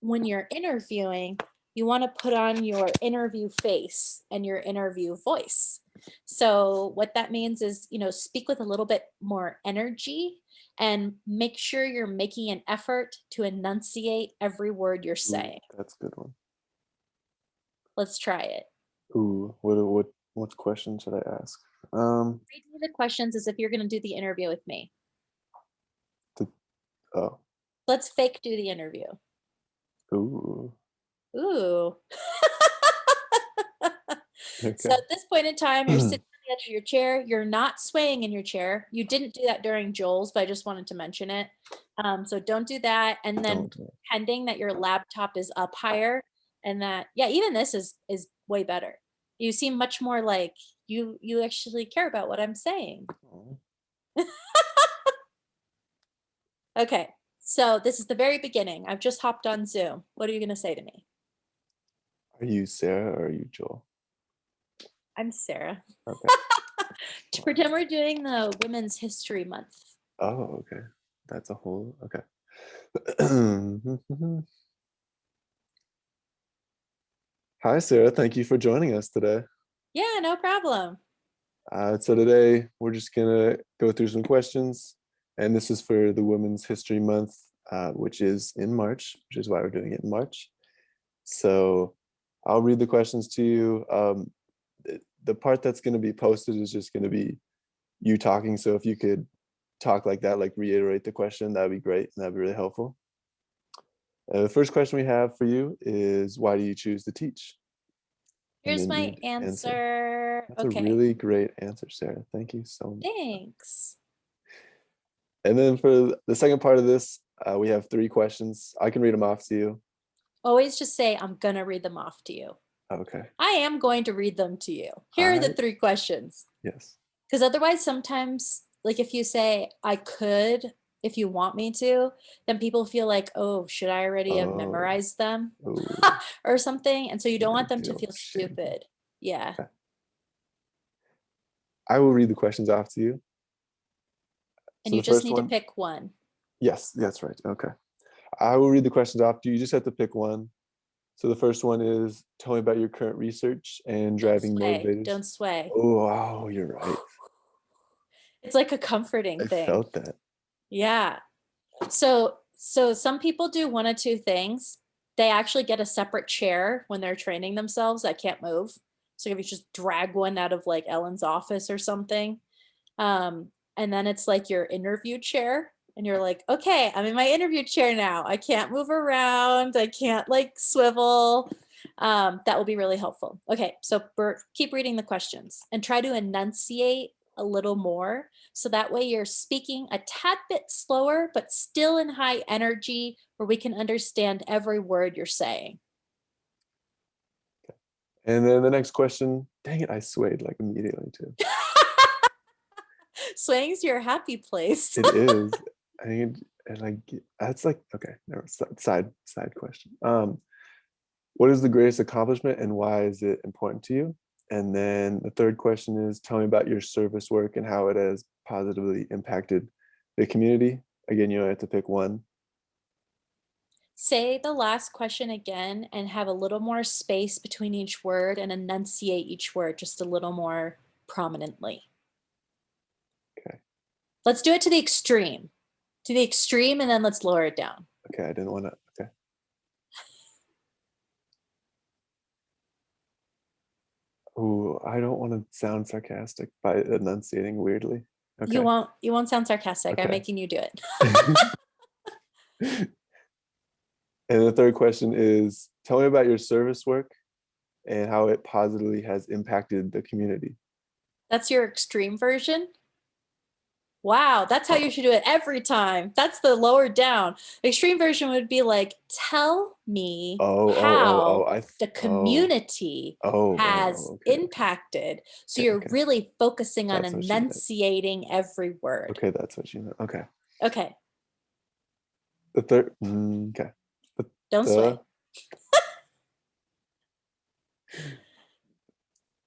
when you're interviewing, you want to put on your interview face and your interview voice. So what that means is, speak with a little bit more energy and make sure you're making an effort to enunciate every word you're ooh, saying. that's a good one. Let's try it. Ooh, what question should I ask? Um, Read me the questions as if you're going to do the interview with me. the, oh, Let's fake do the interview. ooh, Ooh. So okay. at this point in time, you're sitting on the edge of your chair. You're not swaying in your chair. You didn't do that during Joel's, but I just wanted to mention it. So don't do that. And then Don't do it. pretending that your laptop is up higher, and that, yeah, even this is way better. You seem much more like you actually care about what I'm saying. Oh. Okay. So this is the very beginning. I've just hopped on Zoom. What are you going to say to me? Are you Sarah or are you Joel? I'm Sarah. Okay. To pretend we're doing the Women's History Month. Oh, okay. That's a whole, okay. Hi, Sarah. Thank you for joining us today. Yeah, no problem. So today we're just gonna go through some questions, and this is for the Women's History Month, which is in March, which is why we're doing it in March. So I'll read the questions to you. The part that's going to be posted is just going to be you talking. So if you could talk like that, like reiterate the question, that'd be great, and that'd be really helpful. The first question we have for you is, why do you choose to teach? And Here's then my you'd answer. answer. That's a Okay, really great answer, Sarah. Thank you so much. thanks. And then for the second part of this, we have 3 questions. I can read them off to you. Always just say, I'm gonna read them off to you. Okay. I am going to read them to you. Here are the 3 questions. Yes. Because otherwise, sometimes, like if you say, I could, if you want me to, then people feel like, oh, should I already have Oh, memorized them oh, or something? And so you then don't they want them to feel feel shameful. stupid. Yeah. Okay. I will read the questions off to you. And So you the just first need to one, pick one. yes, that's right. Okay. I will read the questions off to you. You just have to pick one. So the first one is tell me about your current research and Don't driving sway. motivators. Don't sway. Oh, wow, you're right. It's like a comforting I thing. felt that. Yeah. So some people do one of two things. They actually get a separate chair when they're training themselves that can't move. So if you just drag one out of like Ellen's office or something, and then it's like your interview chair, and you're like, okay, I'm in my interview chair now. I can't move around. I can't like swivel. That will be really helpful. Okay, so Bert, keep reading the questions and try to enunciate a little more. So that way you're speaking a tad bit slower, but still in high energy where we can understand every word you're saying. And then the next question, dang it, I swayed like immediately too. Swaying's your happy place. It is. I think and like that's like okay, never side question. What is the greatest accomplishment and why is it important to you? And then the third question is tell me about your service work and how it has positively impacted the community. Again, you have to pick one. Say the last question again and have a little more space between each word and enunciate each word just a little more prominently. Okay. Let's do it to the extreme. To the extreme, and then let's lower it down. Okay, I didn't want to. Okay. Oh, I don't want to sound sarcastic by enunciating weirdly. You Okay. won't sound sarcastic. I'm Okay. making you do it. And the third question is tell me about your service work and how it positively has impacted the community. That's your extreme version. Wow, that's how you should do it every time. That's the lower down. Extreme version would be like, tell me how the community has okay. impacted. So Okay, you're okay. really focusing on That's what she meant. enunciating every word. Okay, that's what you meant. Okay. Okay, The third, okay. don't sway.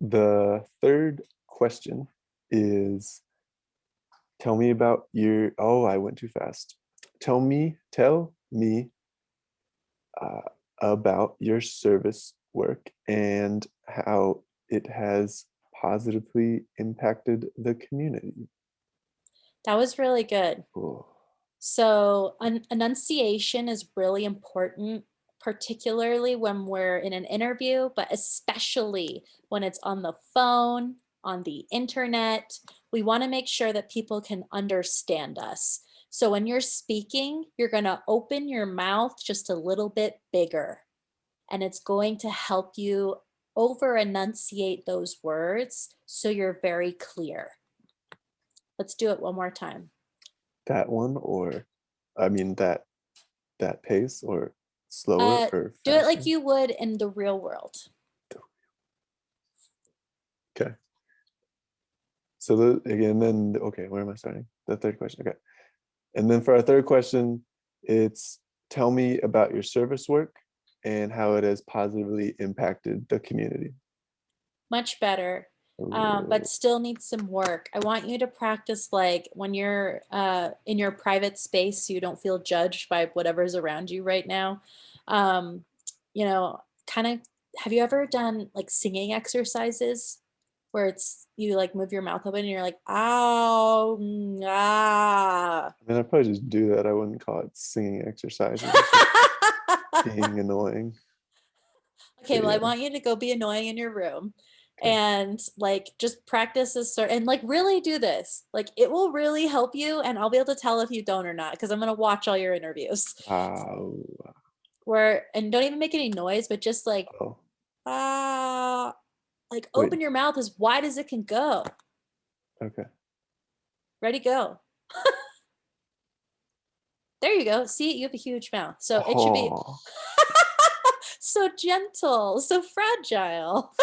The third question is tell me about your, oh, I went too fast. Tell me about your service work and how it has positively impacted the community. That was really good. Oh. So enunciation is really important, particularly when we're in an interview, but especially when it's on the phone, on the internet. We want to make sure that people can understand us. So when you're speaking, you're going to open your mouth just a little bit bigger, and it's going to help you over enunciate those words so you're very clear. Let's do it one more time. That one, or I mean that pace, or slower or Do it faster? like you would in the real world. Okay. So again, then okay, where am I starting? The third question. Okay. And then for our third question, it's tell me about your service work and how it has positively impacted the community. Much better. But still needs some work. I want you to practice like when you're in your private space so you don't feel judged by whatever's around you right now. You know, kind of, have you ever done like singing exercises where it's you like move your mouth open and you're like, ow, ah. I mean, I'd probably just do that. I wouldn't call it singing exercises. Being annoying. Okay, well, I want you to go be annoying in your room. Okay. And like just practice this and like really do this. Like it will really help you, and I'll be able to tell if you don't or not because I'm gonna watch all your interviews. Wow. Where and don't even make any noise, but just like like open Wait. your mouth as wide as it can go. Okay. Ready, go. There you go. See, you have a huge mouth. So it should be so gentle, so fragile.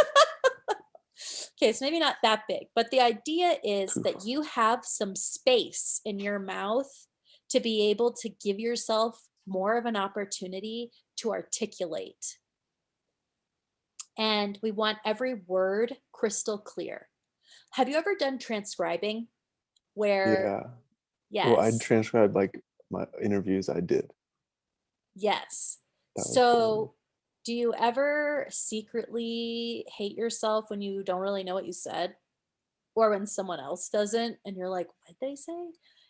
Okay, so maybe not that big, but the idea is that you have some space in your mouth to be able to give yourself more of an opportunity to articulate. And we want every word crystal clear. Have you ever done transcribing where, Well, I yes, transcribed like my interviews I did. yes. That was So cool. Do you ever secretly hate yourself when you don't really know what you said? Or when someone else doesn't and you're like, "What'd they say?"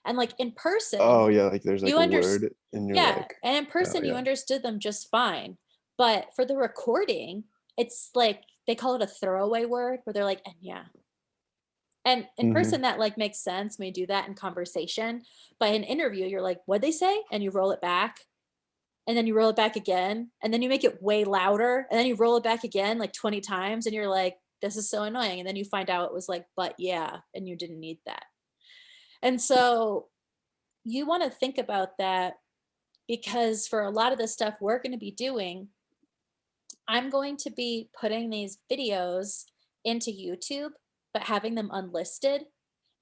And, like, in Oh person, yeah, like there's like you a understand. word and you're Yeah, like, and in oh person, you yeah. understood them just fine. But for the recording, it's like they call it a throwaway word where they're like, "And yeah." And in Hmm. person, that, like, makes sense when you do that in conversation. But in interview, you're like, "What'd they say?" And you roll it back, and then you roll it back again, and then you make it way louder, and then you roll it back again like 20 times, and you're like, "This is so annoying." And then you find out it was like, "But yeah," and you didn't need that. And so you want to think about that because for a lot of the stuff we're going to be doing, I'm going to be putting these videos into YouTube, but having them unlisted.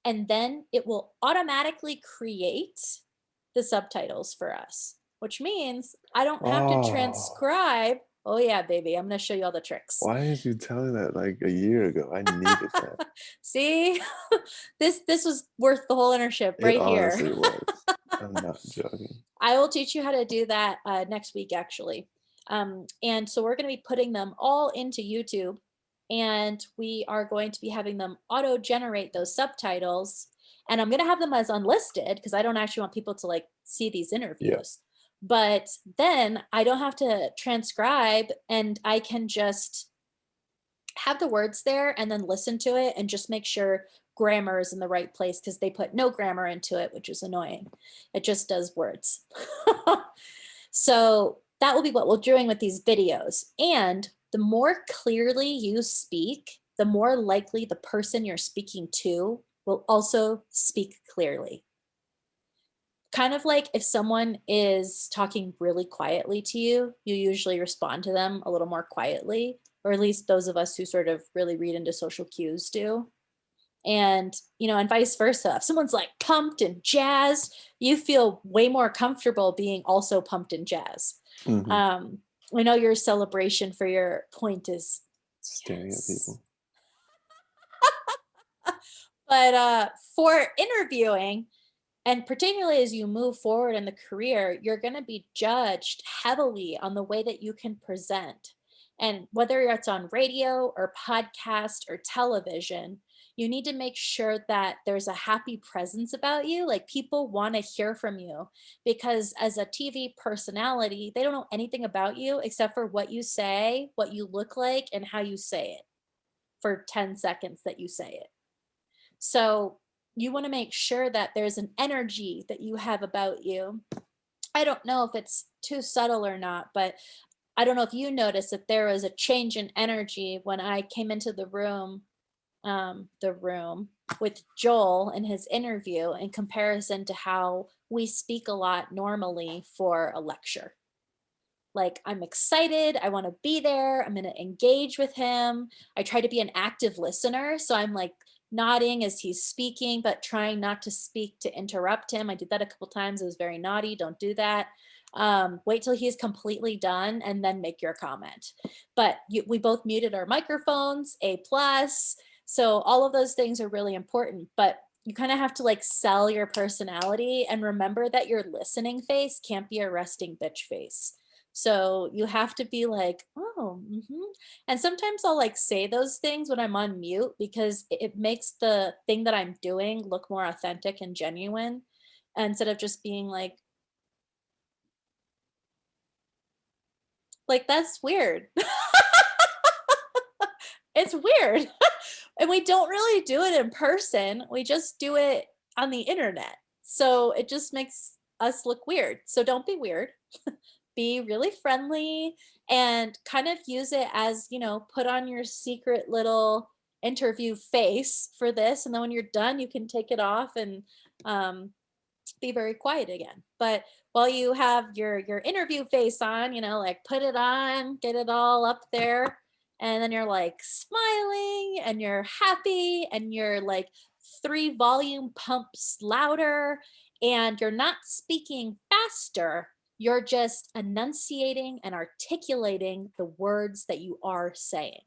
And then it will automatically create the subtitles for us, which means I don't have to Oh, transcribe. Oh, yeah, baby. I'm going to show you all the tricks. why didn't you tell me that like a year ago? I needed that. See, this was worth the whole internship It right here. honestly was. I'm not joking. I will teach you how to do that next week, actually. And so we're going to be putting them all into YouTube, and we are going to be having them auto generate those subtitles. And I'm going to have them as unlisted because I don't actually want people to like see these Yeah. interviews. But then I don't have to transcribe, and I can just have the words there and then listen to it and just make sure grammar is in the right place because they put no grammar into it, which is annoying. It just does words. So that will be what we're doing with these videos. And the more clearly you speak, the more likely the person you're speaking to will also speak clearly. Kind of like if someone is talking really quietly to you, you usually respond to them a little more quietly, or at least those of us who sort of really read into social cues do. And, and vice versa. If someone's like pumped and jazzed, you feel way more comfortable being also pumped and jazzed. Hmm. Um, I know your celebration for your point is Staring at yes. people. But for interviewing, and particularly as you move forward in the career, you're going to be judged heavily on the way that you can present. And whether it's on radio or podcast or television, you need to make sure that there's a happy presence about you. Like people want to hear from you because as a TV personality, they don't know anything about you except for what you say, what you look like, and how you say it for 10 seconds that you say it. So you want to make sure that there's an energy that you have about you. I don't know if it's too subtle or not, but I don't know if you noticed that there was a change in energy when I came into the room with Joel in his interview in comparison to how we speak a lot normally for a lecture. Like, I'm excited. I want to be there. I'm going to engage with him. I try to be an active listener. So I'm like nodding as he's speaking, but trying not to speak to interrupt him. I did that a couple times. It was very naughty. Don't do that. Wait till he's completely done and then make your comment. But we both muted our microphones, A plus. So all of those things are really important. But you kind of have to like sell your personality and remember that your listening face can't be a resting bitch face. So you have to be like, oh, and sometimes I'll like say those things when I'm on mute because it makes the thing that I'm doing look more authentic and genuine instead of just being like that's weird. It's weird. And we don't really do it in person. We just do it on the internet. So it just makes us look weird. So don't be weird. Be really friendly and kind of use it as, put on your secret little interview face for this. And then when you're done, you can take it off and um, be very quiet again. But while you have your interview face on, like put it on, get it all up there, and then you're like smiling and you're happy and you're like 3 volume pumps louder and you're not speaking faster. You're just enunciating and articulating the words that you are saying.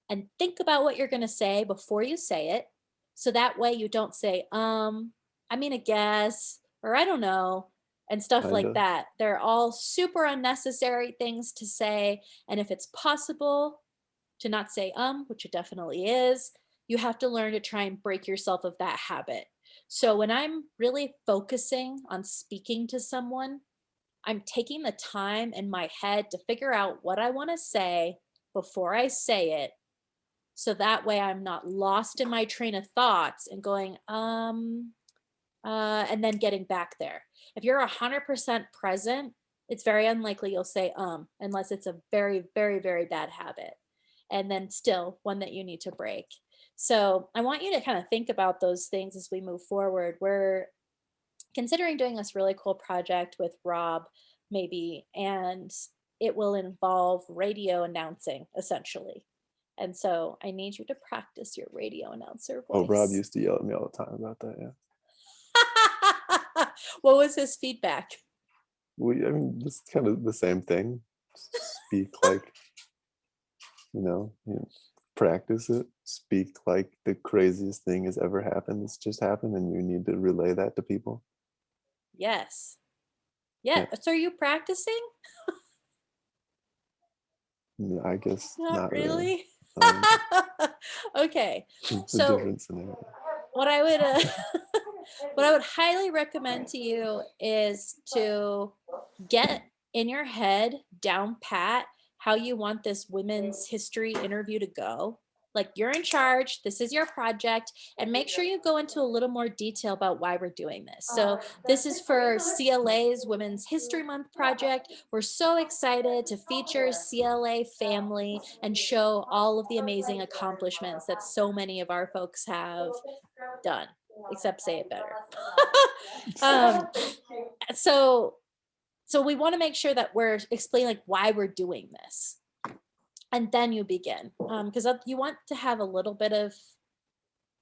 And think about what you're going to say before you say it. So that way you don't say, I mean, I guess, or I don't know. and stuff Kind like of. that. They're all super unnecessary things to say. And if it's possible to not say which it definitely is, you have to learn to try and break yourself of that habit. So when I'm really focusing on speaking to someone, I'm taking the time in my head to figure out what I want to say before I say it. So that way I'm not lost in my train of thoughts and going, and then getting back there. If you're 100% present, it's very unlikely you'll say unless it's a very, very, very bad habit. And then still one that you need to break. So I want you to kind of think about those things as we move forward. We're considering doing this really cool project with Rob, maybe, and it will involve radio announcing essentially. And so I need you to practice your radio announcer Oh, Rob voice. used to yell at me all the time about that. Yeah. What was his feedback? I mean, just kind of the same thing. Speak like, practice it. Speak like the craziest thing has ever happened. It's just happened, and you need to relay that to people. Yes. Yeah. Yeah. So are you practicing? I guess Not not really. really. Um, Okay. it's a So different scenario. what I would what I would highly recommend to you is to get in your head down pat how you want this women's history interview to go. Like you're in charge, this is your project, and make sure you go into a little more detail about why we're doing this. So, this is for CLA's Women's History Month project. We're so excited to feature CLA family and show all of the amazing accomplishments that so many of our folks have done, except say it better. um, so we want to make sure that we're explaining like why we're doing this, and then you begin, because you want to have a little bit of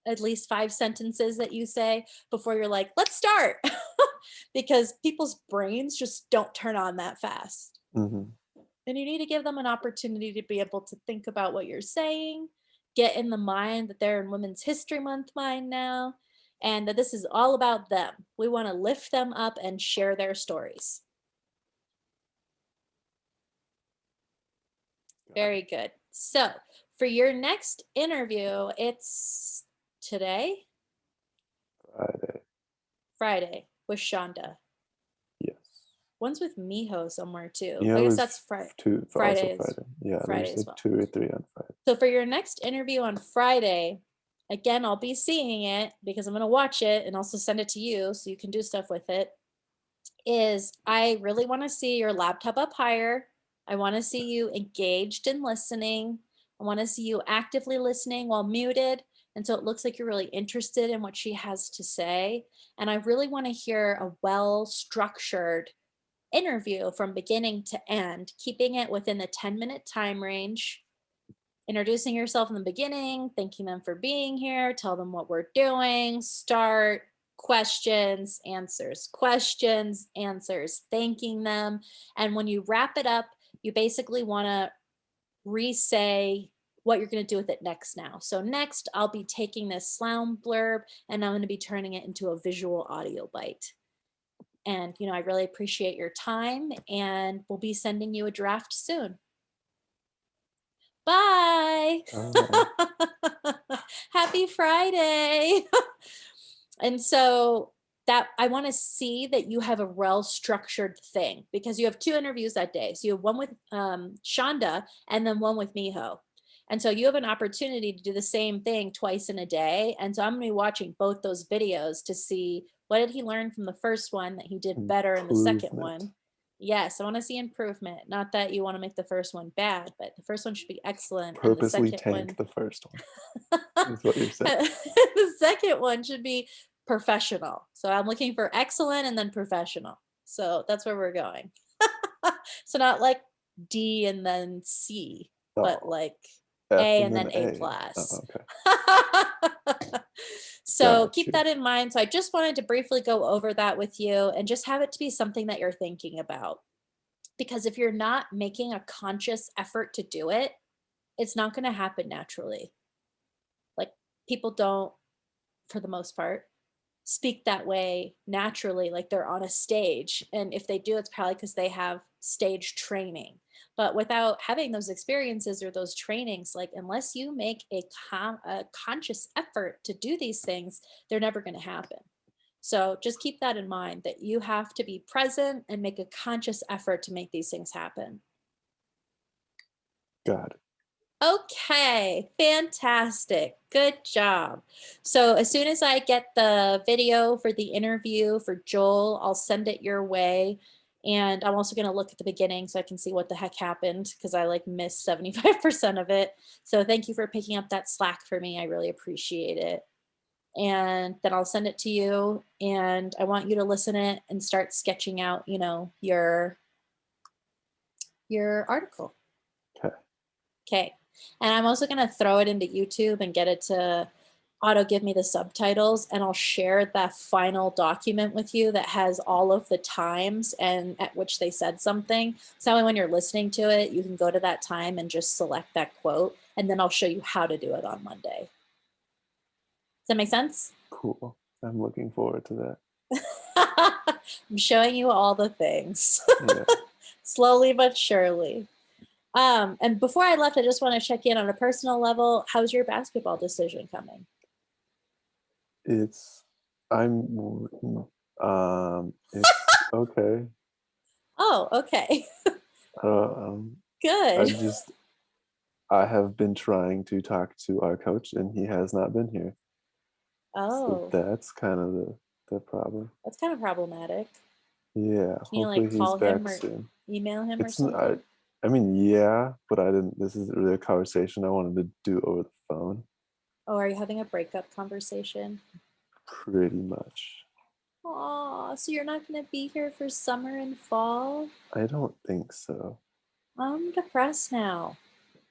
at least 5 sentences that you say before you're like, let's start. Because people's brains just don't turn on that fast, Mm-hmm. and you need to give them an opportunity to be able to think about what you're saying, get in the mind that they're in Women's History Month mind now, and that this is all about them. We want to lift them up and share their stories. Very good. So for your next interview, it's today, Friday. Friday, with Shonda. Yes. One's with Miho somewhere too. Yeah, I it guess was that's Friday. Also Friday is Friday. Yeah, Friday there's as like well. 2 or 3 on Friday. So for your next interview on Friday, again, I'll be seeing it because I'm going to watch it and also send it to you so you can do stuff with it. Is I really want to see your laptop up higher. I want to see you engaged in listening. I want to see you actively listening while muted. And so it looks like you're really interested in what she has to say. And I really want to hear a well structured interview from beginning to end, keeping it within the 10-minute time range. Introducing yourself in the beginning, thanking them for being here, tell them what we're doing, start, questions, answers, thanking them. And when you wrap it up, you basically want to re-say what you're going to do with it next now. So next, I'll be taking this Slough blurb and I'm going to be turning it into a visual audio bite. And, I really appreciate your time, and we'll be sending you a draft soon. Bye. Happy Friday. And so that I want to see that you have a well-structured thing, because you have 2 interviews that day. So you have one with Shonda and then one with Miho. And so you have an opportunity to do the same thing twice in a day. And so I'm going to be watching both those videos to see what did he learn from the first one that he did better in the second one. Yes, I want to see improvement. Not that you want to make the first one bad, but the first one should be excellent. Purposely and the second tank the first one. Is what you're saying. the second one should be professional. So I'm looking for excellent and then professional. So that's where we're going. So not like D and then C, but like F A and then A A. plus. Okay. So Got keep you. that in mind. So I just wanted to briefly go over that with you and just have it to be something that you're thinking about. Because if you're not making a conscious effort to do it, it's not going to happen naturally. Like people don't, for the most part, speak that way naturally, like they're on a stage. And if they do, it's probably because they have stage training. But without having those experiences or those trainings, like unless you make a conscious effort to do these things, they're never going to happen. So just keep that in mind that you have to be present and make a conscious effort to make these things happen. Got it. Okay, fantastic. Good job. So as soon as I get the video for the interview for Joel, I'll send it your way. And I'm also going to look at the beginning so I can see what the heck happened because I like missed 75% of it. So thank you for picking up that slack for me. I really appreciate it. And then I'll send it to you and I want you to listen it and start sketching out, your article. Okay. Okay. And I'm also going to throw it into YouTube and get it to auto give me the subtitles. And I'll share the final document with you that has all of the times and at which they said something. So when you're listening to it, you can go to that time and just select that quote. And then I'll show you how to do it on Monday. Does that make sense? Cool. I'm looking forward to that. I'm showing you all the things. Yeah. Slowly but surely. And before I left, I just want to check in on a personal level. How's your basketball decision coming? It's okay. Oh, okay. Good. I have been trying to talk to our coach and he has not been here. So Oh, that's kind of the problem. that's kind of problematic. Yeah, Can you hopefully like he's call him back or soon. email him or It's n- I, something? I mean, yeah, but I didn't. This isn't really a conversation I wanted to do over the phone. Oh, are you having a breakup conversation? Pretty much. Oh, so you're not going to be here for summer and fall? I don't think so. I'm depressed now.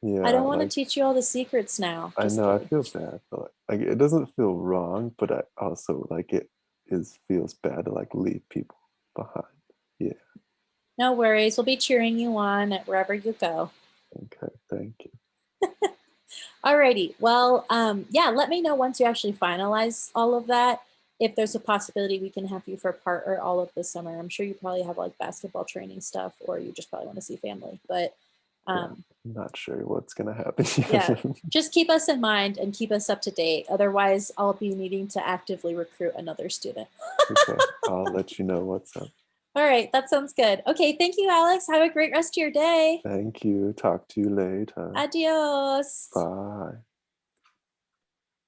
I Yeah, don't want to like teach you all the secrets now. I Just know I kidding. feel bad, but like it doesn't feel wrong, but I also like it is feels bad to like leave people behind. Yeah. No worries. We'll be cheering you on at wherever you go. Okay. Thank you. Alrighty. Well, yeah, let me know once you actually finalize all of that. If there's a possibility we can have you for part or all of the summer. I'm sure you probably have like basketball training stuff, or you just probably want to see family. But Yeah. I'm not sure what's gonna happen yeah, yet. just keep us in mind and keep us up to date. Otherwise, I'll be needing to actively recruit another student. Okay. I'll let you know what's up. All right, that sounds good. Okay, thank you, Alex. Have a great rest of your day. Thank you. Talk to you later. Adios. Bye.